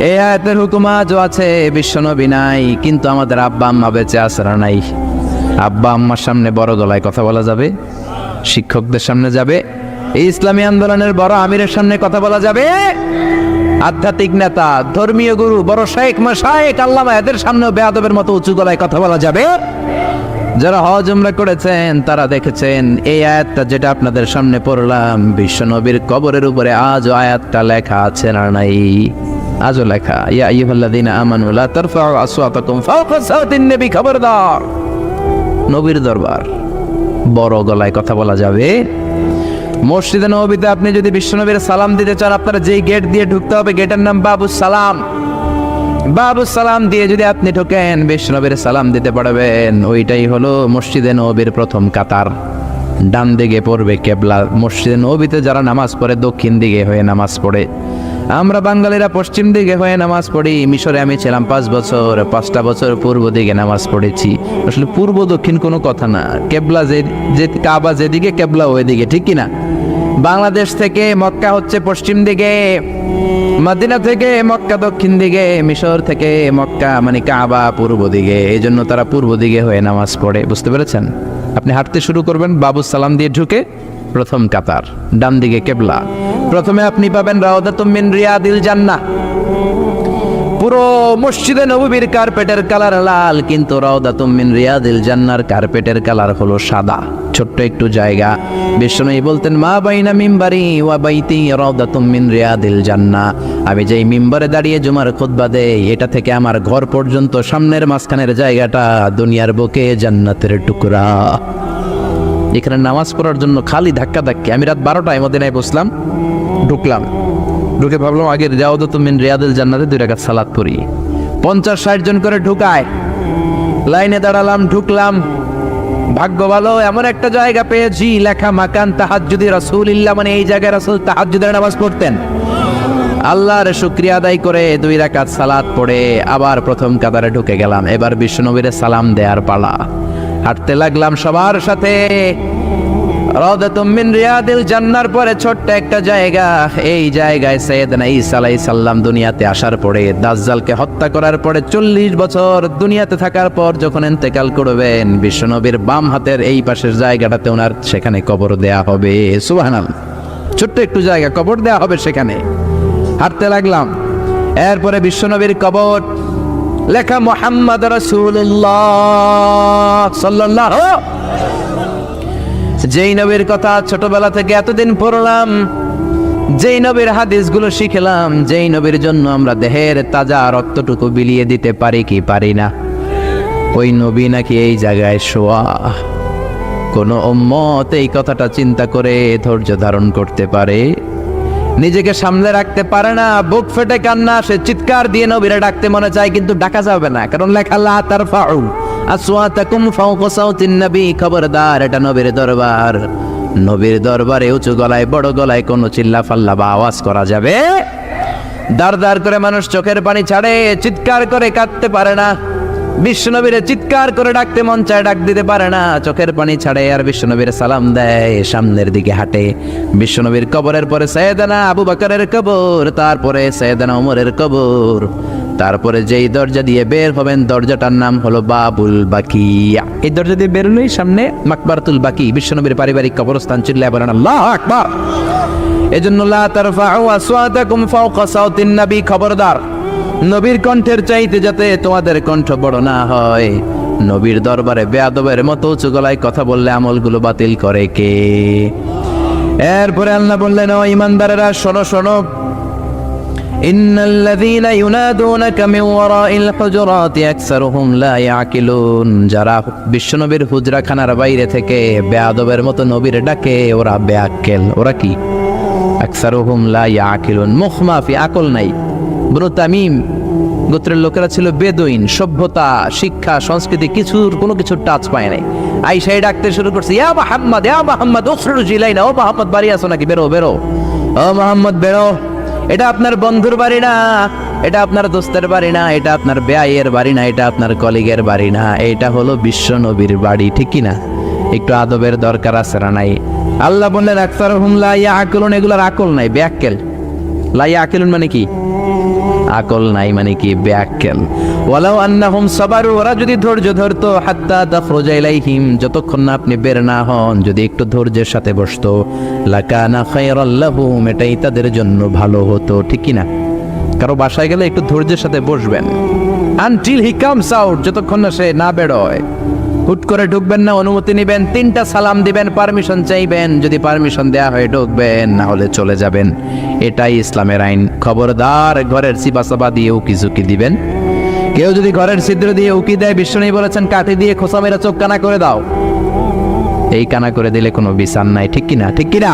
এই আয়াতের হুকুম আজও আছে, বিশ্বনবী নাই কিন্তু আমাদের আব্বা আম্মা বেঁচে আছে না নাই? আব্বা আম্মার সামনে বড় গলায় কথা বলা যাবে, শিক্ষকদের সামনে যাবে, এই ইসলামী আন্দোলনের বড় আমিরের সামনে কথা বলা যাবে, আধ্যাত্মিক নেতা, ধর্মীয় গুরু, বড় শেখ মাশায়েখ আল্লামা এদের সামনেও বেয়াদবের মতো উঁচু গলায় কথা বলা যাবে? যারা হজ উমরা করেছেন তারা দেখেছেন এই আয়াতটা যেটা আপনাদের সামনে পড়লাম, বিশ্বনবীর কবরের উপরে আজও আয়াতটা লেখা আছে না নাই? আজও লেখা, ইয়া আইয়ুহাল্লাযীনা আমানু লা তারফাউ আসওয়াতাকুম ফাওকা সাওতিন নবী। খবরদার, নবীর দরবার বড় গলায় কথা বলা যাবে? মসজিদে নববীতে আপনি যদি বিশ্বনবীর সালাম দিতে চান, আপনারা যেই গেট দিয়ে ঢুকতে হবে গেটের নাম বাবুস সালাম। বাবুস সালাম দিয়ে যদি আপনি ঢোকেন বিশ্বনবীর সালাম দিতে পারবেন। ওইটাই হলো মসজিদে নববীর প্রথম কাতার। ডান দিকে পড়বে কেবলা। মসজিদে নববীতে যারা নামাজ পড়ে দক্ষিণ দিকে হয়ে নামাজ পড়ে, আমরা বাঙালিরা পশ্চিম দিকে হয়ে নামাজ পড়ি। মিশরে আমি ছিলাম 5 বছর, 5টা বছর পূর্ব দিকে নামাজ পড়েছি। আসলে পূর্ব দক্ষিণ কোনো কথা না, কেবলা যে কাবা যেদিকে কেবলা ওইদিকে। ঠিক কিনা? বাংলাদেশ থেকে মক্কা হচ্ছে পশ্চিম দিকে, মদিনা থেকে মক্কা দক্ষিণ দিকে, মিশর থেকে মক্কা মানে কাবা পূর্ব দিকে। এই জন্য তারা পূর্ব দিকে হয়ে নামাজ পড়ে। বুঝতে পেরেছেন? আপনি হাঁটতে শুরু করবেন, বাবুস সালাম দিয়ে ঢুকে প্রথম কাতার, ডান দিকে কেবলা। প্রথমে আপনি পাবেন রাউদাতুম মিন রিয়াদিল জান্নাহ। পুরো মসজিদে নববীর কার্পেটের কালার লাল, কিন্তু রাউদাতুম মিন রিয়াদিল জান্নাহর কার্পেটের কালার হলো সাদা। ছোট্ট একটু জায়গা। বিশ্বনবী বলতেন মা বাইনা মিম্বারি ওয়া বাইতি রাউদাতুম মিন রিয়াদিল জান্নাহ। আমি যেই মিম্বারে দাঁড়িয়ে জুমার খুতবা দেই, এটা থেকে আমার ঘর পর্যন্ত সামনের মাঝখানের জায়গাটা দুনিয়ার বুকে জান্নাতের টুকরা। এখানে নামাজ পড়ার জন্য খালি ধাক্কা ধাক্কি। আমি রাত 12টায় মদিনায় বসলাম, ঢুকলাম, ঢুকে ভাবলাম আগে রাউদাতুম মিন রিয়াদিল জান্নাতে 2 রাকাত সালাত পড়ি। 50-60 জন করে ঢুকায়, লাইনে দাঁড়ালাম, ঢুকলাম। ভাগ্য ভালো, এমন একটা জায়গা পেয়েছি লেখা মাকান তাহাজ্জুদি রাসূলিল্লাহ, মানে এই জায়গায় রাসূল তাহাজ্জুদের নামাজ পড়তেন। আল্লাহর শুকরিয়া আদায় করে 2 রাকাত সালাত পড়ে আবার প্রথম কাতারে ঢুকে গেলাম। এবার বিশ্বনবীর সালাম দেওয়ার পালা। হাঁটতে লাগলাম সবার সাথে। রাউদাতুম মিন রিয়াদিল জান্নার পরে ছোট্ট একটা জায়গা, এই জায়গায় সাইয়েদনা ঈসা আলাইহিস সালাম দুনিয়াতে আসার পরে, দাজ্জালকে হত্যা করার পরে 40 বছর দুনিয়াতে থাকার পর যখন ইন্তেকাল করবেন, বিশ্বনবীর বাম হাতের এই পাশের জায়গাটাতে ওনার সেখানে কবর দেয়া হবে। সুবহানাল্লাহ, ছোট্ট একটু জায়গা, কবর দেয়া হবে সেখানে। হাঁটতে লাগলাম, এরপরে বিশ্বনবীর কবর, লেখা মুহাম্মদ রাসূলুল্লাহ সাল্লাল্লাহু, যেই নবীর কথা ছোটবেলা থেকে এতদিন পড়লাম, যেই নবীর হাদিসগুলো শিখলাম, যেই নবীর জন্য আমরা দেহের তাজা রক্তটুকু বিলিয়ে দিতে পারি কি পারি না, ওই নবী নাকি এই জায়গায় শোয়া। কোন উম্মত এই কথাটা চিন্তা করে ধৈর্য ধারণ করতে পারে? নিজেকে সামলে রাখতে পারে না, বুক ফেটে কান্না আসে, চিৎকার দিয়ে নবীরে ডাকতে মনে চায়, কিন্তু ডাকা যাবে না, কারণ লেখা লা তারফাউ আসওয়াতাকুম ফাওকা সাউতিন নবী, খবরদার এটা নবীর দরবার। নবীর দরবারে উঁচু গলায় বড় গলায় কোনো চিল্লা ফাল্লা বা আওয়াজ করা যাবে? দাঁড় দাঁড় করে মানুষ চোখের পানি ছাড়ে, চিৎকার করে কাঁদতে পারে না। বিশ্বনবীরে চিৎকার করে ডাকতে মন চায়, ডাক দিতে পারে না, চোখের পানি ছাড়ে, আর বিশ্বনবীর সালাম দেয়, সামনের দিকে হাঁটে। বিশ্বনবীর কবরের পরে সাইয়েদনা আবু বকরের কবর, তারপরে সাইয়েদনা ওমরের কবর, তারপরে যেই দরজা দিয়ে বের হবেন দরজাটার নাম হলো বাবুল বাকিয়া। এই দরজা দিয়ে বের হলেই সামনে মাকবারাতুল বাকি, বিশ্বনবীর পারিবারিক কবরস্থান। চিল্লায় বলেন আল্লাহু আকবার। এজন্য লা তারফাউ আসওয়াতাকুম ফাওকা সাউতিন নবী, খবরদার নবীর কণ্ঠের চাইতে যাতে তোমাদের কণ্ঠ বড় না হয়। নবীর দরবারে বেয়াদবের মতো উঁচু গলায় কথা বললে আমলগুলো বাতিল করে কে? এরপরে আল্লাহ বললেন, ও ঈমানদারেরা শোনো শোনো, ইন্নাল্লাযীনা ইউনাদুনাকা মিন ওয়ারাইল হুজুরাতি আকসারুহুম লা ইয়াকিলুন, যারা বিশ্বনবীর হুজরাখানার বাইরে থেকে বেয়াদবের মতো নবীর ডাকে, ওরা বেআক্কেল। ওরা কি? আকসারুহুম লা ইয়াকিলুন, মুখ মাফি, আকল নাই। বনু তামিম গোত্রের লোকেরা ছিল বেদুইন, সভ্যতা শিক্ষা সংস্কৃতি কোনো কিছু টাচ পায় নাই। আইসাই ডাকতে শুরু করছে, ইয়া মুহাম্মদ, ইয়া মুহাম্মদ উখরুজ ইলাইনা, ও মুহাম্মদ বাড়ি আসো নাকি? বেরো বেরো, ও মুহাম্মদ বেরো। এটা আপনার বন্ধুর বাড়ি না, এটা আপনার দোস্তের বাড়ি না, এটা আপনার বেয়াইয়ের বাড়ি না, এটা আপনার কলিগের বাড়ি না, এটা হলো বিশ্ব নবীর বাড়ি। ঠিক কি না? একটু আদবের দরকার আছে না নাই? আল্লাহ বললেন আকসারুহুম লা ইয়াকিলুন, এগুলার আকল নাই, বেআক্কেল। লা ইয়াকিলুন মানে কি? আকল নাই মানে কি? বেআক্কেল। ওয়ালাউ আন্নাহুম সাবারু, ওরা যদি ধৈর্য ধরতো, হাত্তা তাখরুজা ইলাইহিম, যতক্ষণ না আপনি বের না হন, যদি একটু ধৈর্যের সাথে বসতো, লাকানা খায়রাল লাহুম, এটাই তাদের জন্য ভালো হতো। ঠিক কি না? কারো বাসায় গেলে একটু ধৈর্যের সাথে বসবেন, আনটিল হি কামস আউট, যতক্ষণ না সে না বেরোয়। হুট করে ঢুকবেন না, অনুমতি নেবেন, 3টা সালাম দিবেন, পারমিশন চাইবেন, যদি পারমিশন দেয়া হয় ঢুকবেন, না হলে চলে যাবেন। এটাই ইসলামের আইন। খবরদার ঘরের চিবাচাবা দিয়ে উকি ঝুঁকি দিবেন। কেউ যদি ঘরের ছিদ্র দিয়ে উকি দেয়, বিশ্বনবী বলেছেন কাঠি দিয়ে খোঁচা মেরে চোখ কানা করে দাও। এই কানা করে দিলে কোনো বিচার নাই। ঠিক কিনা? ঠিক কিনা?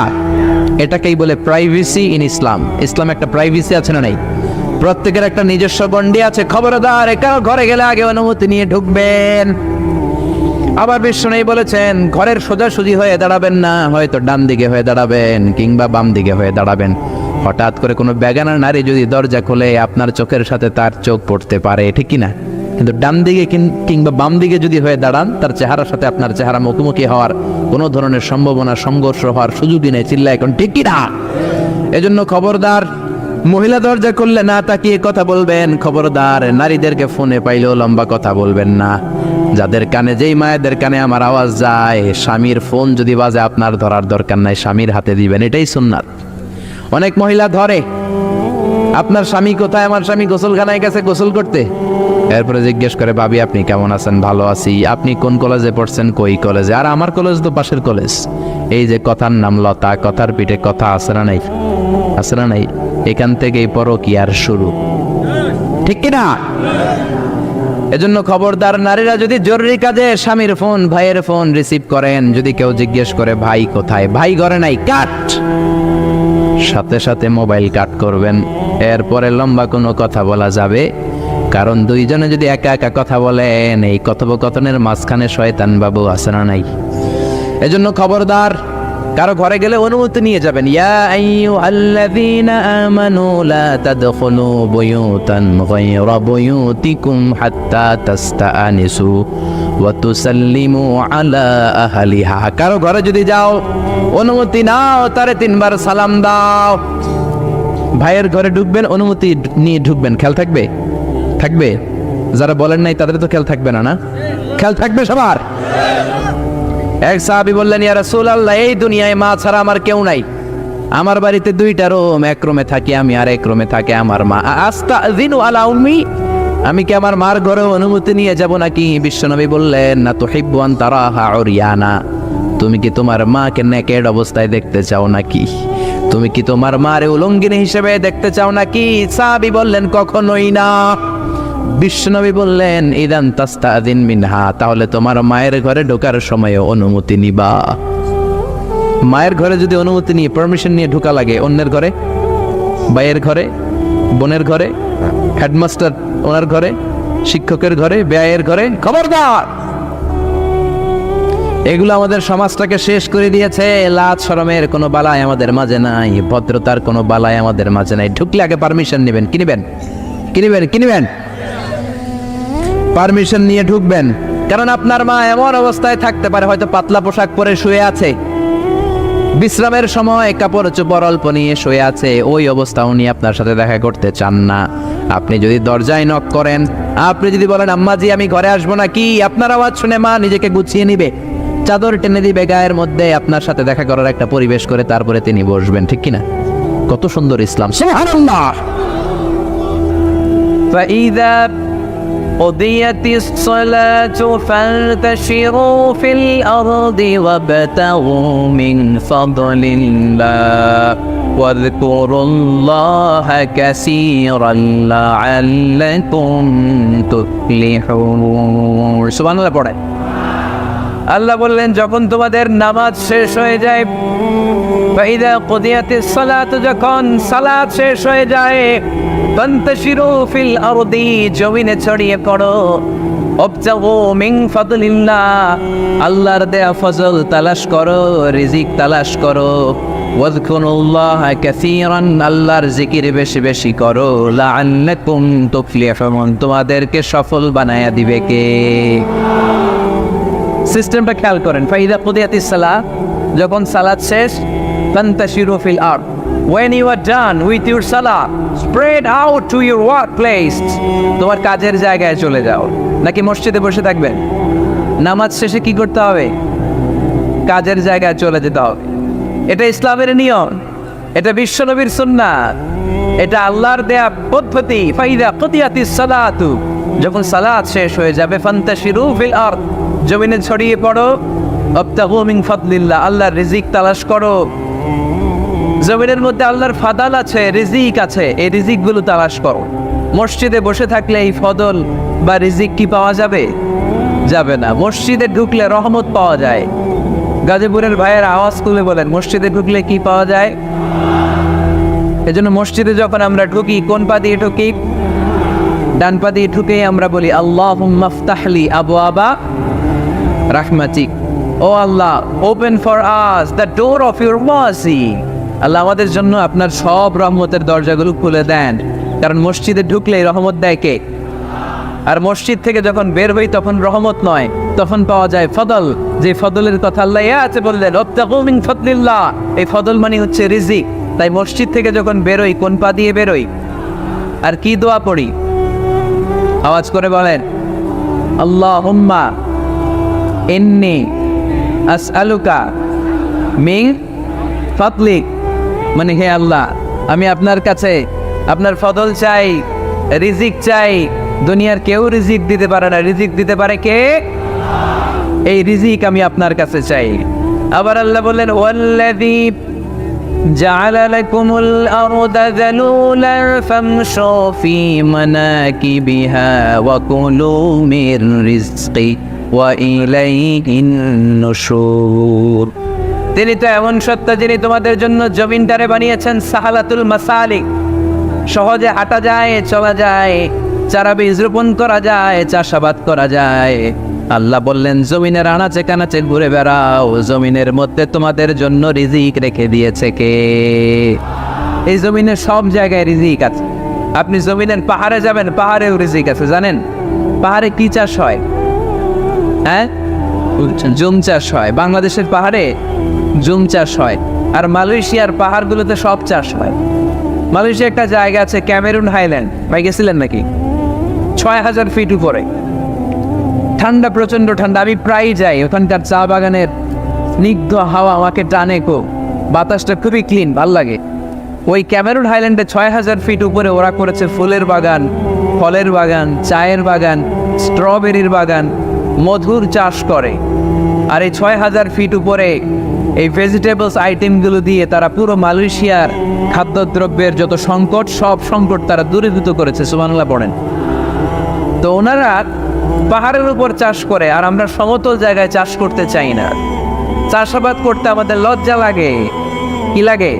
এটাকেই বলে প্রাইভেসি ইন ইসলাম। ইসলাম একটা প্রাইভেসি আছে না নাই? প্রত্যেকের একটা নিজস্ব গণ্ডি আছে। খবরদার কারো ঘরে গেলে আগে অনুমতি নিয়ে ঢুকবেন। আবার বিশ্বনবী বলেছেন ঘরের সোজাসুজি হয়ে দাঁড়াবেন না, হয়তো ডান দিকে হয়ে দাঁড়াবেন কিংবা বাম দিকে হয়ে দাঁড়াবেন। হঠাৎ করে কোনো বেগানা নারী যদি দরজা খোলে, আপনার চোখের সাথে তার চোখ পড়তে পারে। ঠিক কিনা? কিন্তু ডান দিকে কিংবা বাম দিকে যদি হয়ে দাঁড়ান, তার চেহারার সাথে আপনার চেহারা মুখোমুখি হওয়ার কোনো ধরনের সম্ভাবনা, সংঘর্ষ হওয়ার সুযোগই নেই। চিল্লা এখন ঠিক কিনা? এজন্য খবরদার, মহিলা দরজা করলে না তাকিয়ে কথা বলবেন। খবরদার নারীদেরকে ফোনে পাইলেও লম্বা কথা বলবেন না। যাদের কানে, যেই মায়েদের কানে আমার আওয়াজ যায়, স্বামীর ফোন যদি বাজে আপনার ধরার দরকার নাই, স্বামীর হাতে দিবেন। এটাই সুন্নাত। অনেক মহিলা ধরে, আপনার স্বামী কোথায়? আমার স্বামী গোসলখানায় গেছে গোসল করতে। এরপরে জিজ্ঞেস করে, ভাবি আপনি কেমন আছেন? ভালো আছি। আপনি কোন কলেজে পড়ছেন? কই কলেজে? আর আমার কলেজ তো পাশের কলেজ। এই যে কথার নাম লতা, কথার পিঠে কথা আছে না নাই? আছে না নাই? এখান থেকেই পরকীয়ার শুরু। ঠিক কিনা? এজন্য খবরদার, নারীরা যদি জরুরি কাজে স্বামীর ফোন, ভাইয়ের ফোন রিসিভ করেন, যদি কেউ জিজ্ঞেস করে ভাই কোথায়, ভাই ঘরে নাই, কাট, সাথে সাথে মোবাইল কাট করবেন। এরপরে লম্বা কোনো কথা বলা যাবে? কারণ দুইজনে যদি একা একা কথা বলেন, এই কথোপকথনের মাঝখানে শয়তান বাবু আছে না নাই? এজন্য খবরদার, কারো ঘরে গেলে অনুমতি নিয়ে যাবেন। ইয়া আইয়ুহাল্লাযীনা আমানু লা তাদখুলু বুয়ুতান গায়রা বুয়ুতিকুম হাত্তা তাস্তাআনিসু ওয়া তুসাল্লিমু আলা আহলিহা। কারো ঘরে যদি যাও অনুমতি নাও, তারে 3 বার সালাম দাও। ভাইয়ের ঘরে ঢুকবেন, অনুমতি নিয়ে ঢুকবেন। খেয়াল থাকবে? থাকবে? যারা বলেন নাই তাদের তো খেয়াল থাকবে না, না? খেয়াল থাকবে সবার? এক সাহাবী বললেন, ইয়া রাসূলুল্লাহ, এই দুনিয়ায় মা ছাড়া আমার কেউ নাই। আমার বাড়িতে 2টা রুম, এক রুমে থাকি আমি আর এক রুমে থাকে আমার মা। আস্তাযিনু আলা উম্মি, আমি কি আমার মার ঘরে অনুমতি নিয়ে যাব নাকি? বিশ্বনবী বললেন, না তুহিব্বু আন তারাহা উরিয়ানা, তুমি কি তোমার মাকে নেকেড অবস্থায় দেখতে চাও নাকি? তুমি কি তোমার মারে উলঙ্গিনী হিসেবে দেখতে চাও নাকি? সাহাবী বললেন, কখনোই না। বিশ্বনবী বললেন, ইদান তাস্তাযিন মিনহা, তাহলে তোমার মায়ের ঘরে ঢোকার সময় অনুমতি নিবা। মায়ের ঘরে যদি অনুমতি নিয়ে পারমিশন নিয়ে ঢোকা লাগে, অন্যের ঘরে, ভাইয়ের ঘরে, বোনের ঘরে, হেডমাস্টার ওনার ঘরে, শিক্ষকের ঘরে, বেয়ায়ের ঘরে, খবরদার। এগুলো আমাদের সমাজটাকে শেষ করে দিয়েছে। লাজ শরমের কোনো বালাই আমাদের মাঝে নাই, ভদ্রতার কোনো বালাই আমাদের মাঝে নাই। ঢুকলে আগে পারমিশন নেবেন। কিনবেন পারমিশন নিয়ে ঢুকবেন। কারণ আপনার মা এমন অবস্থায় থাকতে পারে, হয়তো পাতলা পোশাক পরে শুয়ে আছে, বিশ্রামের সময় কাপড় চোপড় অল্প নিয়ে শুয়ে আছে। ওই অবস্থা উনি আপনার সাথে দেখা করতে চান না। আপনি যদি দরজায় নক করেন, আপনি যদি বলেন, আম্মাজি আমি ঘরে আসবো নাকি, আপনার আওয়াজ শুনে মা নিজেকে গুছিয়ে নিবে, চাদর টেনে দিবে গায়ের মধ্যে, আপনার সাথে দেখা করার একটা পরিবেশ করে তারপরে তিনি বসবেন। ঠিক কিনা? কত সুন্দর ইসলাম! সুবহানাল্লাহ। ফাইযা قضيت الصلاة فانتشروا في الأرض وابتغوا من فضل الله واذكروا الله كثيرا لعلكم تفلحون। সুবহানাল্লাহ পড়ে। আল্লাহ বললেন, যখন তোমাদের নামাজ শেষ হয়ে যায়, ফাইদা কুদিয়াতিস সালাত, যখন সালাত শেষ হয়ে যায়, ফান্তাশিরু ফিল আরদি, জমিনে ছড়িয়ে পড়ো, ওয়াবতাগু মিন ফাদলিল্লাহ, আল্লাহর দেয়া ফজল তালাশ করো, রিজিক তালাশ করো, ওয়াযকুরুল্লাহা কাসীরান, আল্লাহর জিকির বেশি বেশি করো, লাআল্লাকুম তুফলিহুন, তোমাদেরকে সফল বানায়া দিবে কে? সিস্টেমটা খেয়াল করেন। ফাইদা কুদিয়াতিস সালাত, যখন সালাত শেষ, ফান্তাশিরু ফিল আরদ, when you are done with your salah, spread out to your workplace, তোমার কাজের জায়গায় চলে যাও। নাকি মসজিদে বসে থাকবেন? নামাজ শেষে কি করতে হবে? কাজের জায়গায় চলে যেতে হবে। এটা ইসলামের নিয়ম, এটা বিশ্বনবীর সুন্নাত, এটা আল্লাহর দেয়া পদ্ধতি। ফাইদা কুদিয়াতিস সালাতু, যখন সালাত শেষ হয়ে যাবে, ফান্তাশিরু ফিল আরদ, জমিনে ছড়িয়ে পড়ো, ওয়াবতাগু মিন ফাদলিল্লাহ, আল্লাহর রিজিক তালাশ করো। জমিনের মধ্যে আল্লাহর ফাদাল আছে, রিজিক আছে, এই রিজিকগুলো তালাশ করো। মসজিদে বসে থাকলে এই ফদল বা রিজিক কি পাওয়া যাবে? যাবে না। মসজিদে ঢুকলে রহমত পাওয়া যায়। গাজীপুরের ভাইয়ের আওয়াজ তুলে বলেন, মসজিদে ঢুকলে কি পাওয়া যায়? এজন্য মসজিদে যখন আমরা ঢুকি, কোন পা দিয়ে ঢুকি? ডান পা দিয়ে ঢুকেই আমরা বলি, আল্লাহুম্মা ফতাহলি আবওয়াবা রাহমাতিক, O Allah, open for us the door of your mercy, আল্লাহ আমাদের জন্য আপনার সব রহমতের দরজাগুলো খুলে দেন। কারণ মসজিদে ঢুকলেই রহমত দেয় কে? আর মসজিদ থেকে যখন বের হই তখন রহমত নয়, তখন পাওয়া যায় ফদল, যে ফদলের কথা আল্লাহ আছে বললেন, ওয়াবতাগু মিন ফাদলিল্লাহ, এই ফদল মানে হচ্ছে রিজিক। তাই মসজিদ থেকে যখন বেরোই, কোন পা দিয়ে বেরোই? আর কি দোয়া পড়ি? আওয়াজ করে বলেন, আল্লাহুম্মা ইন্নী আসআলুকা মিন ফাদলিক, মানে হে আল্লাহ, আমি আপনার কাছে আপনার ফদল চাই, রিজিক চাই। দুনিয়ার কেউ রিজিক দিতে পারে না, রিজিক দিতে পারে কে? এই রিজিক আমি আপনার কাছে চাই। আবার আল্লাহ বললেন, ওয়াল্লাযী জাআলা লাকুমুল আরদা যালুলান ফামশু ফি মানাকিবিহা ওয়া কুলু মির রিজকি ওয়া ইলাইহিন নুশুর। তিনি তো এমন সত্তা, যিনি তোমাদের জন্য জমিনটারে বানিয়েছেন সাহালাতুল মাসালিক, সহজে হাঁটা যায়, চলা যায়, চারা বীজ রোপণ করা যায়, চাষাবাদ করা যায়। আল্লাহ বললেন জমিনের আনাচে কানাচে ঘুরে বেড়াও, জমিনের মধ্যে তোমাদের জন্য রিজিক রেখে দিয়েছে কে? এই জমিনের সব জায়গায় রিজিক আছে। আপনি জমিনের পাহাড়ে যাবেন, পাহাড়েও রিজিক আছে। জানেন পাহাড়ে কি চাষ হয়? হ্যাঁ, জুম চাষ হয়। বাংলাদেশের পাহাড়ে জুম চাষ হয়, আর মালয়েশিয়ার পাহাড়গুলোতে সব চাষ হয়। মালয়েশিয়া একটা জায়গা আছে ক্যামেরুন হাইল্যান্ড, ভাই গেছিলেন নাকি? ৬,০০০ ফিট উপরে, ঠান্ডা, প্রচন্ড ঠান্ডা। আমি প্রায় যাই, ওখানকার চা বাগানের স্নিগ্ধ হাওয়া আমাকে টানে খুব, বাতাসটা খুবই ক্লিন, ভাল লাগে। ওই ক্যামেরুন হাইল্যান্ডে ৬,০০০ ফিট উপরে ওরা করেছে ফুলের বাগান, ফলের বাগান, চায়ের বাগান, স্ট্রবেরির বাগান, মধুর চাষ করে। আর এই ৬,০০০ ফিট উপরে এই ভেজিটেবলস আইটেমগুলো দিয়ে তারা পুরো মালয়েশিয়ার খাদ্যদ্রব্যের যত সংকট, সব সংকট তারা দূরীভূত করেছে। সুবহানাল্লাহ পড়েন। তো ওনারা পাহাড়ের উপর চাষ করে, আর আমরা সমতল জায়গায় চাষ করতে চাই না। চাষাবাদ করতে আমাদের লজ্জা লাগে। কি লাগে?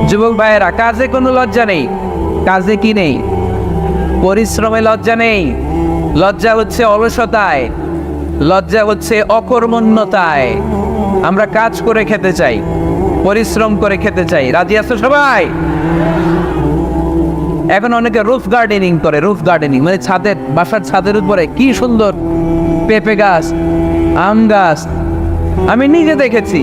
যুবক ভাইয়েরা, কাজে কোনো লজ্জা নেই। কাজে কি নেই? পরিশ্রমে লজ্জা নেই। লজ্জা হচ্ছে অলসতায়, লজ্জা হচ্ছে অকর্মণ্যতায়। আমরা কাজ করে খেতে চাই, পরিশ্রম করে খেতে চাই। রাজি আছো সবাই? এখন অনেকে রুফ গার্ডেনিং করে। রুফ গার্ডেনিং মানে ছাদের, বাসার ছাদের উপরে কি সুন্দর পেঁপে গাছ, আম গাছ। আমি নিজে দেখেছি,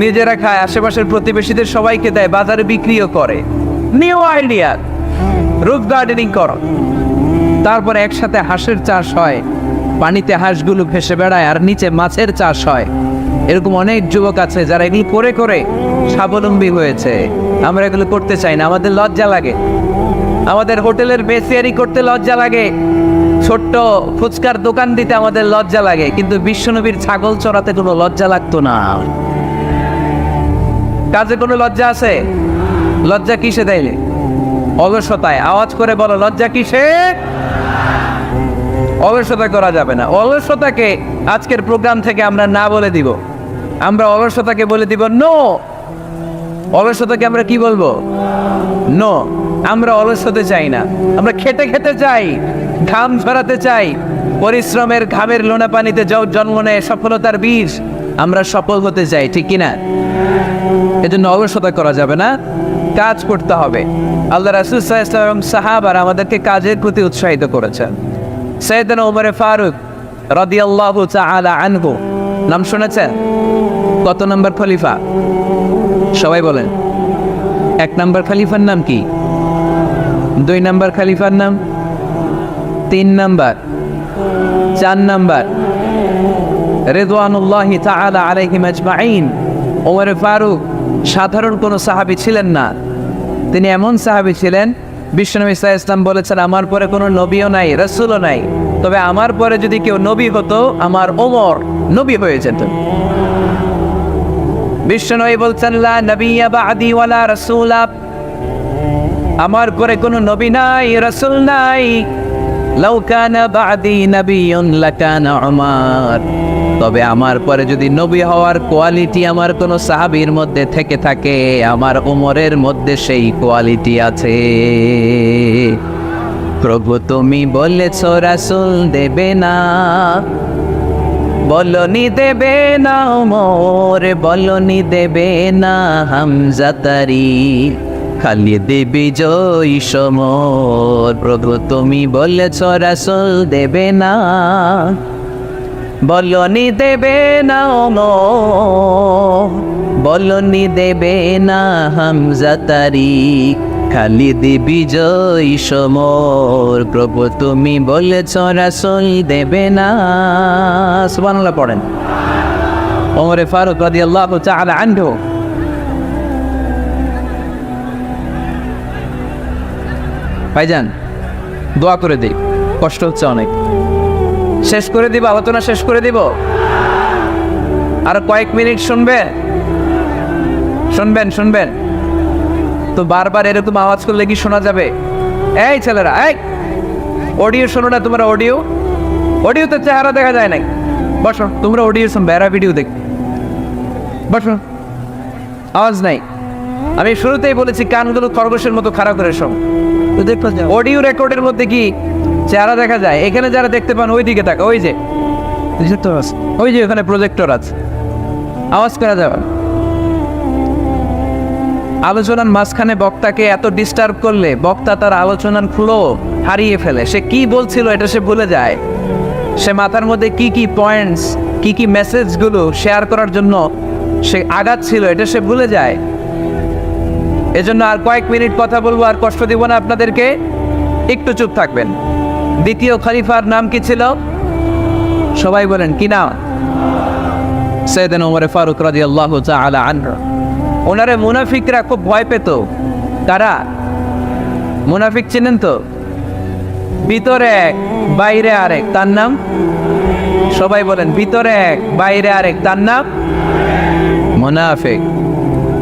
নিজেরা খায়, আশেপাশের প্রতিবেশীদের সবাইকে দেয়, বাজারে বিক্রিও করে। নিউ আইডিয়া, রুফ গার্ডেনিং করো। তারপরে একসাথে হাঁসের চাষ হয়, পানিতে হাঁসগুলো ভেসে বেড়ায়, আর নিচে মাছের চাষ হয়। এরকম অনেক যুবক আছে যারা এগুলো করে করে স্বাবলম্বী হয়েছে। আমরা এগুলো করতে চাই না, আমাদের লজ্জা লাগে। আমাদের হোটেলের বেসিয়ারি করতে লজ্জা লাগে, ছোট্ট ফুচকার দোকান দিতে আমাদের লজ্জা লাগে, কিন্তু বিশ্বনবীর ছাগল চড়াতে কোনো লজ্জা লাগতো না। কাজে কোনো লজ্জা আছে? লজ্জা কিসে দেয়? অলসতায়। আওয়াজ করে বলো, লজ্জা কিসে? অলসতা করা যাবে না। অলসতাকে আজকের প্রোগ্রাম থেকে আমরা না বলে দিব। আমরা অলসতাকে বলে দিব নো। অলসতাকে আমরা কি বলবো? নো। আমরা অলস হতে চাই না, আমরা খেতে খেতে চাই, ঘাম ঝরাতে চাই। পরিশ্রমের ঘামের লোনা পানিতে জন্ম নেয় সফলতার বীজ। আমরা সফল হতে চাই, ঠিক কিনা? এজন্য অলসতা করা যাবে না, কাজ করতে হবে। আল্লাহ রাসূল সাল্লাল্লাহু আলাইহি ওয়াসাল্লাম এবং সাহাবারা আমাদেরকে কাজের প্রতি উৎসাহিত করেছেন। সাইয়েদনা ওমর ফারুক রাদিয়াল্লাহু তাআলা আনহু, নাম শুনেছেন? কত নম্বর খলিফা? সবাই বলেন। 1 নম্বর খলিফার নাম কি? 2 নম্বর খলিফার নাম? 3 নম্বর? 4 নম্বর? রিদওয়ানুল্লাহি তাআলা আলাইহিম আজমাইন। ওমর ফারুক সাধারণ কোনো সাহাবী ছিলেন না, তিনি এমন সাহাবী ছিলেন, বিশ্বনবী সাল্লাল্লাহু আলাইহি ওয়াসাল্লাম বলেছেন আমার পরে কোনো নবীও নাই, রাসূলও নাই, তবে আমার পরে যদি কেউ নবী হতো আমার ওমর নবী হয়ে যেত। বিশ্বনবী বলছেন লা নবিয়্যা বা'দি ওয়ালা রাসূলা, আমার পরে কোনো নবী নাই, রাসূল নাই। লাউ কানা বা'দি নাবিয়্যুন লাকানা উমর, তবে আমার পরে যদি নবী হওয়ার কোয়ালিটি আমার কোনো সাহাবীর মধ্যে থেকে থাকে, আমার ওমরের মধ্যে সেই কোয়ালিটি আছে। প্রভু তুমি বলেছ রাসূল দেবে না, বলনি দেবে না ওমর, বলনি দেবে না হামজা তারি, খালিদ বিজয়ী সমর। প্রভু তুমি বলেছ রাসূল দেবে না, বলনি দেবে না ওমর, বলনি দেবে না হামজা তারি, খালিদ বিজয়ী সমর। প্রভু তুমি বলেছ রাসূল দেবে না। সুবহানাল্লাহ পড়েন। ওমর ফারুক রাদিয়াল্লাহু তাআলা আনহু ভাইজান দোয়া করে দিই, কষ্ট হচ্ছে অনেক। শেষ করে দিব আলোচনা, শেষ করে দিব। আর কয়েক মিনিট শুনবে, শুনবেন শুনবেন তো বারবার এরকম আওয়াজ করলে কি শোনা যাবে? এই ছেলেরা, এই অডিও শোনো না তোমরা? অডিও, অডিওতে চেহারা দেখা যায় নাই। বসো তোমরা, অডিও শুনবে, এরা ভিডিও দেখ। বসো, আওয়াজ নাই। আমি শুরুতেই বলেছি কানগুলো খরগোশের মতো খাড়া করে শোন। অডিও রেকর্ডের মধ্যে কি চেহারা দেখা যায়? এখানে যারা দেখতে পান ওই দিকে তাকা, ওই যে ওই যে ওখানে প্রজেক্টর আছে, আওয়াজ করা যাবে। আলোচনার মাঝখানে বক্তাকে এত ডিস্টার্ব করলে বক্তা তার আলোচনার ফ্লো হারিয়ে ফেলে। সে কি বলছিল এটা সে ভুলে যায়। সে মাথার মধ্যে কি কি পয়েন্টস, কি কি মেসেজগুলো শেয়ার করার জন্য সে আগাচ্ছিল এটা সে ভুলে যায়। এজন্য আর কয়েক মিনিট কথা বলবো, আর কষ্ট দিব না আপনাদেরকে, একটু চুপ থাকবেন। দ্বিতীয় খলিফার নাম কি ছিল? সবাই বলেন কি নাম? সাইয়েদনা ওমর ফারুক রাদিয়াল্লাহু তাআলা আনহু। ওনারে মুনাফিকরা খুব ভয় পেত। কারা? মুনাফিক চিনেন তো? ভিতরে এক বাইরে আরেক, তার নাম? সবাই বলেন ভিতরে এক বাইরে আরেক, তার নাম মুনাফিক।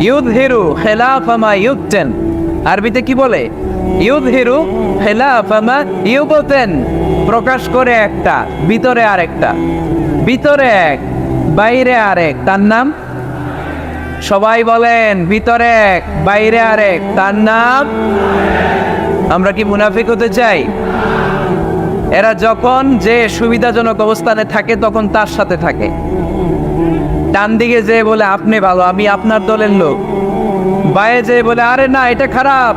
ইউযহিরু খিলাফা মা ইউবতিন, আরবিতে কি বলে? ইউযহিরু খিলাফা মা ইউবতিন, প্রকাশ করে একটা, ভিতরে আরেকটা। ভিতরে এক বাইরে আরেক, তার নাম? সবাই বলেন ভিতরে এক বাইরে আরেক, তার নাম? আমরা কি মুনাফিক হতে চাই? এরা যখন যে সুবিধাজনক অবস্থানে থাকে তখন তার সাথে থাকে। ডান দিকে যে বলে আপনি ভালো, আমি আপনার দলের লোক। বায়ে যে বলে আরে না এটা খারাপ,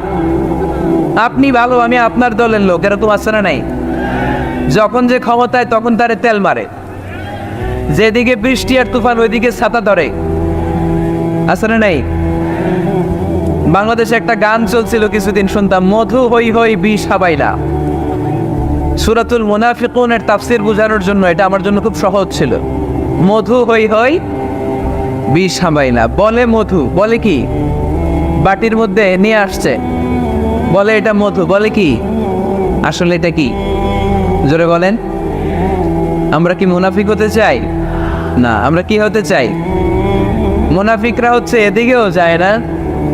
আপনি ভালো, আমি আপনার দলের লোক। এরকম আছে না নাই? যখন যে ক্ষমতায় তখন তারে তেল মারে। যেদিকে বৃষ্টি আর তুফান ওইদিকে ছাতা ধরে। আছে না নাই? বাংলাদেশে একটা গান চলছিল কিছুদিন, শুনতাম, মধু হই হই বিষ হাবাইলা। সূরাতুল মুনাফিকুনের তাফসীর বোঝানোর জন্য এটা আমার জন্য খুব সহজ ছিল। মধু হই হই বিষ হাবাইলা। বলে মধু, বলে কি? বাটির মধ্যে নিয়ে আসছে, বলে এটা মধু, বলে কি? আসলে এটা কি? জোরে বলেন। আমরা কি মুনাফিক হতে চাই? না। আমরা কি হতে চাই? মুনাফিকরা হচ্ছে এদিকেও যায় না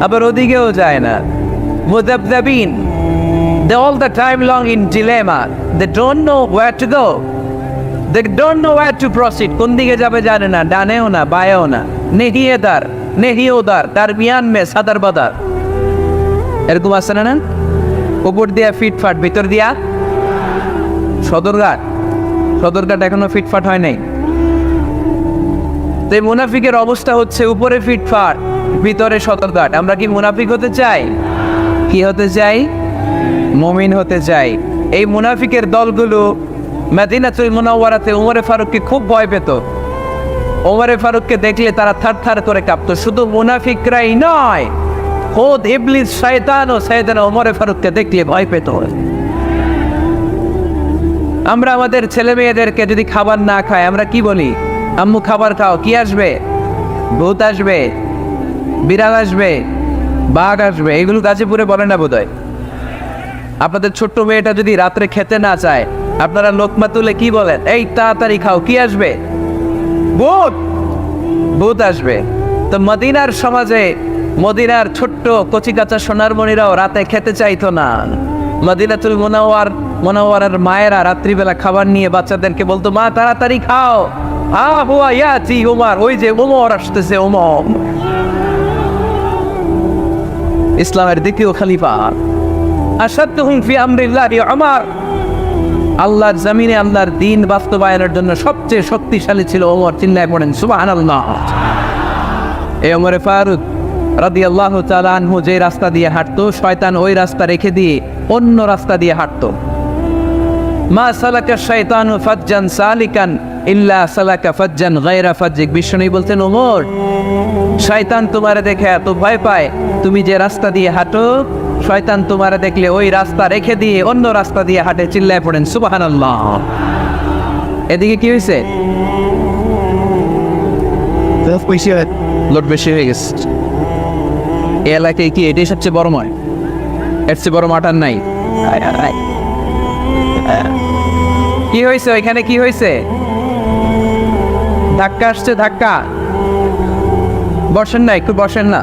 আবার ওদিকেও যায় না। মুযাবযাবিন, they all the time long in dilemma, they don't know where to go, they don't know where to proceed, কোন দিকে যাবে জানে না, ডানেও না বায়েও না, নেহি এদার নেহি ওদার, দারমিয়ান মে সাদার বাদার। এরকম আছে না? না, উপর দিয়া ফিটফাট, ভিতর দিয়া সদরঘাট। সদরঘাট এখনো ফিটফাট হয় নাই। তো মুনাফিকের অবস্থা হচ্ছে উপরে ফিটফাট, ভিতরে সদরঘাট। আমরা কি মুনাফিক হতে চাই? কি হতে চাই? মুমিন হতে চাই। এই মুনাফিকের দলগুলো মদিনাতুল মুনাওয়ারাতে ওমর ফারুককে খুব ভয় পেত। ওমর ফারুককে দেখলে তারা থার থার করে কাঁপতো। শুধু মুনাফিকরাই নয়, খোদ ইবলিস শয়তানও সাইয়েদনা ওমর ফারুককে দেখলে ভয় পেত। আমরা আমাদের ছেলে মেয়েদেরকে যদি খাবার না খায় আমরা কি বলি? আম্মু খাবার খাও। কি আসবে? ভূত আসবে, বিড়াল আসবে, বাঘ আসবে। এগুলো গাজীপুরে বলে না বোধহয়। আপনাদের ছোট্ট মেয়েটা যদি রাত্রে খেতে না চায় আপনারা লোকমা তুলে কি বলেন? এই তাড়াতাড়ি খাও। কি আসবে? ভূত। ভূত আসবে। তো মদিনার সমাজে মদিনার ছোট্ট কচিকাচা সোনারমণিরাও রাতে খেতে চাইতো না। মদিনাতুল মুনাওয়ারার মায়েরা রাত্রিবেলা খাবার নিয়ে বাচ্চাদেরকে বলতো, মা তাড়াতাড়ি খাও, হুয়া ইয়াতি ওমর, ওই যে ওমর আসতেছে। ওমর ইসলামের দ্বিতীয় খলিফা। আশাদ্দুহুম ফি আমরিল্লাহি ওমর। আল্লাহর জমিনে আল্লাহর দ্বীন বাস্তবায়নের জন্য সবচেয়ে শক্তিশালী ছিল ওমর। চিল্লায় পড়েন সুবহানাল্লাহ। এই ওমর ফারুক রাদিয়াল্লাহু তাআলা আনহু যে রাস্তা দিয়ে হাঁটতো, শয়তান ওই রাস্তা রেখে দিয়ে অন্য রাস্তা দিয়ে হাঁটতো। মা সালাকা শাইতানু ফাজ্জান সালিকান ইল্লা সালাকা ফাজ্জান গায়রা ফাজ্জিক। বিষ্ণু বলতেন, ওমর শয়তান তোমারে দেখে এত ভয় পায়, তুমি যে রাস্তা দিয়ে হাঁটো শয়তান তোমারে দেখলে ওই রাস্তা রেখে দিয়ে অন্য রাস্তা দিয়ে হাঁটে। চিল্লায় পড়েন সুবহানাল্লাহ। এদিকে কি হয়েছে? লোড বেশি হয়ে গেছে। এই এলাকায় কি এটাই সবচেয়ে বড় ময়? এর চেয়ে বড় মাটার নাই। কি হয়েছে ওইখানে? কি হয়েছে? ধাক্কা আসছে, ধাক্কা। বসেন না, একটু বসেন না।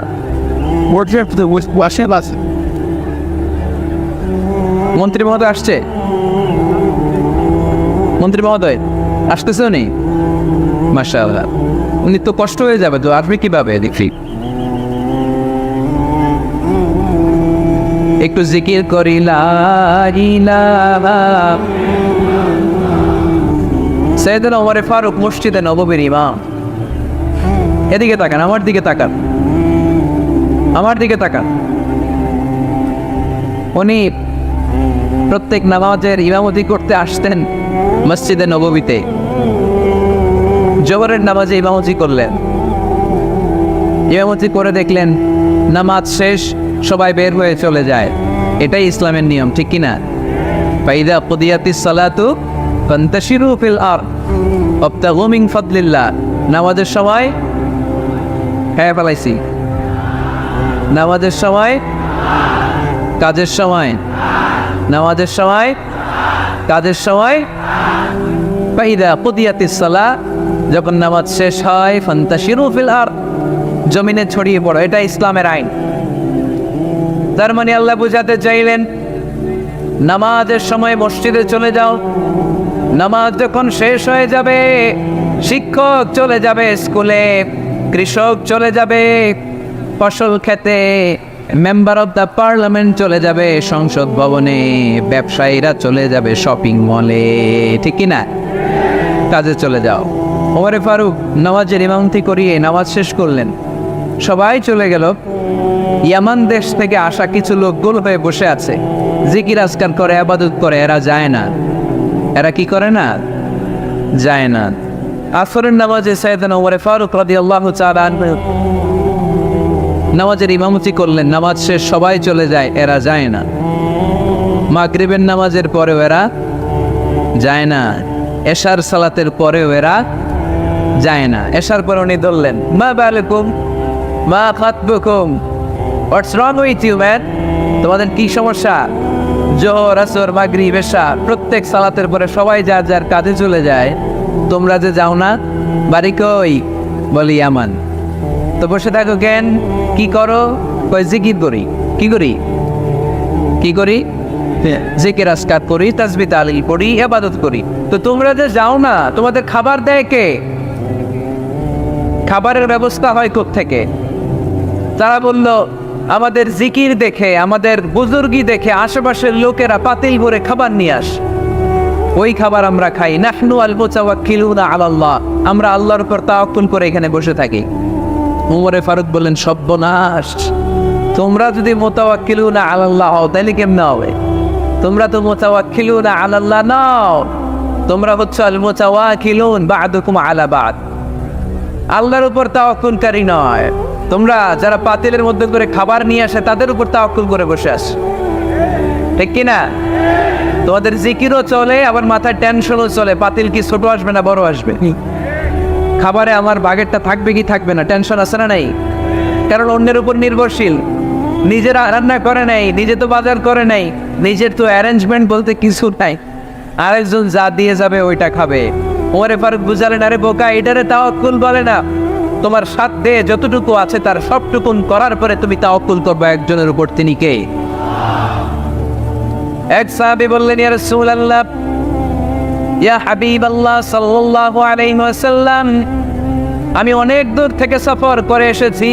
মন্ত্রী মহোদয় আসছে? মন্ত্রী মহোদয় আসতেছে উনি? মাশাআল্লাহ। উনি তো কষ্ট হয়ে যাবে, তো আসবে কিভাবে? দেখি একটু জিকির করি লা ইলাহা সাইয়েদনা ওমর ফারুক মসজিদে নববীর ইমাম। এদিকে তাকান, আমার দিকে তাকান, আমার দিকে তাকান। উনি প্রত্যেক নামাজের ইমামতি করতে আসতেন মসজিদে নববীতে। জোহরের নামাজে ইমামতি করলেন, ইমামতি করে দেখলেন নামাজ শেষ, সবাই বের হয়ে চলে যায়। এটাই ইসলামের নিয়ম, ঠিক কিনা? ফাইদা কুদিয়াতিস সালাতু ফান্তাশিরু ফিল আরদ ওয়াবতাগু মিন ফাদলিল্লাহ। নামাজের সময় হ্যাঁ ফেলাইছি, নামাজের সময়, কাজের সময়, নামাজের সময়, কাজের সময়। ফাইদা কুদিয়াতিস সালাহ, যখন নামাজ শেষ হয়, ফান্তাশিরু ফিল আরদ, জমিনে ছড়িয়ে পড়ো। এটা ইসলামের আইন। তার মানে আল্লাহ বুঝাতে চাইলেন নামাজের সময় মসজিদে চলে যাও। নামাজ যখন শেষ হয়ে যাবে, শিক্ষক চলে যাবে স্কুলে, কৃষক চলে যাবে ফসল খেতে, মেম্বার অফ দ্য পার্লামেন্ট চলে যাবে সংসদ ভবনে, ব্যবসায়ীরা চলে যাবে শপিং মলে, ঠিক কিনা? কাজে চলে যাও। ওমর ফারুক নামাজের ইমামতি করিয়ে নামাজ শেষ করলেন, সবাই চলে গেল। ইয়ামান দেশ থেকে আসা কিছু লোক গোল হয়ে বসে আছে, জিকির আজকার করে, ইবাদত করে। এরা যায় না। এরা কি করে না? যায় না। আসরের নামাজে সাইয়েদনা ওমর ফারুক রাদিয়াল্লাহু তাআলা আনহু নামাজের ইমামতি করলেন। নামাজ শেষ, সবাই চলে যায়, এরা যায় না। মাগরিবের নামাজের পরেও এরা যায় না। এশার সালাতের পরেও এরা যায় না। এশার পরে উনি ধরলেন, মা বালুকুম মা খাতবুকুম, হোয়াটস রং উইথ ইউ ম্যান? তোমাদের কি সমস্যা? জোহর, আসর, মাগরিব, এশা প্রত্যেক সালাতের পরে সবাই যার যার কাজে চলে যায়, তোমরা যে যাও না? বাড়ি কই? বলি ইয়ামান। তো বসে থাকো কেন? কি করো? কই জিকির করি। কি করি? কি করি? জিকির আজকার করি, তাসবিহ তাহলিল পড়ি, ইবাদত করি। তো তোমরা যে যাও না, তোমাদের খাবার দেয় কে? খাবারের ব্যবস্থা হয় কোত্থেকে? তারা বলল, আমাদের জিকির দেখে, আমাদের বুজুর্গি দেখে আশেপাশের লোকেরা পাতিল ভরে খাবার নিয়ে আসে, ওই খাবার আমরা খাই। নাহনু আল মুতাওয়াক্কিলুনা আলাল্লাহ, আমরা আল্লাহর উপর তাওয়াক্কুল করে এখানে বসে থাকি। ওমর ফারুক বললেন, সর্বনাশ, তোমরা যদি মুতাওয়াক্কিলুনা আলাল্লাহ হও তাহলে কেমনে হবে? তোমরা তো মুতাওয়াক্কিলুনা আলাল্লাহ নাও, তোমরা হচ্ছে আল মুতাওয়াক্কিলুন বা'দুকুম আলা বা'দ, আল্লাহর উপর তাওয়াক্কুলকারী নয়। তোমরা যারা পাতিলের মধ্যে করে খাবার নিয়ে আসে তাদের উপর তাওয়াক্কুল করে বসে আসে, ঠিক কিনা? তোমাদের জিকিরও চলে, আবার মাথায় টেনশনও চলে, পাতিল কি ছোট আসবে না বড় আসবে, খাবারে আমার বাগেরটা থাকবে কি থাকবে না, টেনশন আছে না নাই? কারণ অন্যের উপর নির্ভরশীল, নিজের রান্না করে নাই, নিজে তো বাজার করে নাই, নিজের তো অ্যারেঞ্জমেন্ট বলতে কিছু নাই, আরেকজন যা দিয়ে যাবে ওইটা খাবে। ওমর ফারুক বুঝালেন, আরে বোকা, এটারে তাওয়াক্কুল বলে না। তোমার সাধ্যে যতটুকু আছে তার সবটুকুন করার পরে তুমি তাওয়াক্কুল করবে একজনের উপর। তিনি কে? এক সাহাবী বললেন, ইয়া রাসূলুল্লাহ, ইয়া হাবিবাল্লাহ সাল্লাল্লাহু আলাইহি ওয়াসাল্লাম, আমি অনেক দূর থেকে সফর করে এসেছি,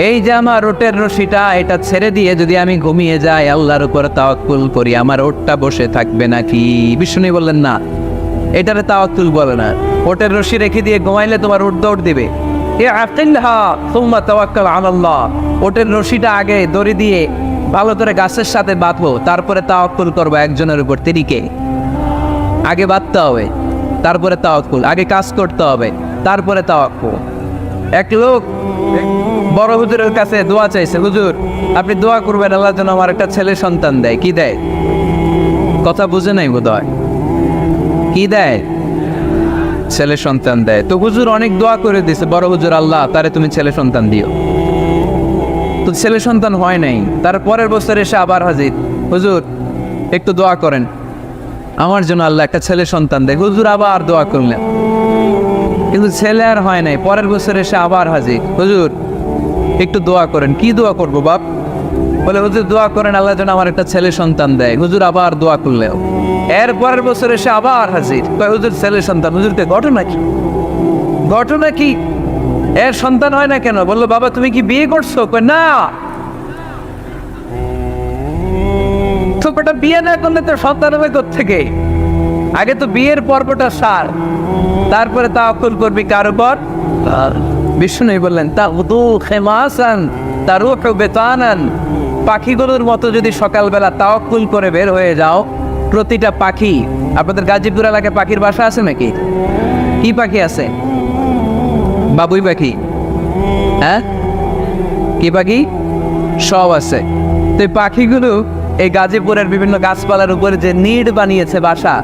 এই যে আমার ওটের রশিটা, এটা ছেড়ে দিয়ে যদি আমি ঘুমিয়ে যাই, আল্লাহর উপর তাওয়াক্কুল করি, আমার ওটটা বসে থাকবে নাকি? বিষ্ণু বললেন, না, এটারে তাওয়াক্কুল বলে না। ওটের রশি রেখে দিয়ে ঘুমাইলে তোমার উট দৌড় দিবে। ইআকিলহা সুম্মা তাওয়াক্কাল আলাল্লাহ, ওটের রশিটা আগে দড়ি দিয়ে ভালো করে গাছের সাথে বাঁধবো, তারপরে তাওয়াক্কুল করবো একজনের উপর। তিনি কে? আগে বাঁধতে হবে, তারপরে তাওয়াক্কুল। আগে কাজ করতে হবে, তারপরে তাওয়াক্কুল। এক লোক বড় হুজুরের কাছে দোয়া চাইছে, হুজুর আপনি দোয়া করবেন আল্লাহ যেন আমার একটা ছেলে সন্তান দেয়। কি দেয়? কথা বুঝে নাই বোধহয়। কি দেয়? ছেলে সন্তান দেয়। তো হুজুর অনেক দোয়া করে দিছে, বড় হুজুর, আল্লাহ তারে তুমি ছেলে সন্তান দিও। তো ছেলে সন্তান হয় নাই। তার পরের বছর এসে আবার হাজির, হুজুর একটু দোয়া করেন আমার জন্য আল্লাহ একটা ছেলে সন্তান দেয়। হুজুর আবার দোয়া করলেন, কিন্তু ছেলে আর হয় নাই। পরের বছর এসে আবার হাজির, হুজুর একটু দোয়া করেন। কি দোয়া করবো বাপ? বলে, হুজুর দোয়া করেন আল্লাহ যেন আমার একটা ছেলে সন্তান দেয়। হুজুর আবার দোয়া করলেও। এর পরের বছর এসে আবার হাজির, হুজুর ছেলে সন্তান। হুজুরকে ঘটনা কি? ঘটনা কি? এর সন্তান হয় না কেন? বললো, বাবা তুমি কি বিয়ে করছো? কই না। তো বেটা বিয়ে না করলে তোর সন্তান হবে কোত্থেকে? আগে তো বিয়ের পর্বটা সার, তারপরে তাওয়াক্কুল করবি কার উপর? বিষ্ণু বললেন তাগদু খেমাসান তারুহু বেতানান, পাখিগুলোর মতো যদি সকালবেলা তাওয়াক্কুল করে বের হয়ে যাও, প্রতিটা পাখি, আপনাদের গাজীপুর এলাকায় পাখির বাসা আছে নাকি? কি পাখি আছে? বাবুই পাখি, হ্যাঁ কি পাখি? সব আছে। তো এই পাখিগুলো এই গাজীপুরের বিভিন্ন গাছপালার উপরে যে নিড় বানিয়েছে বাসা,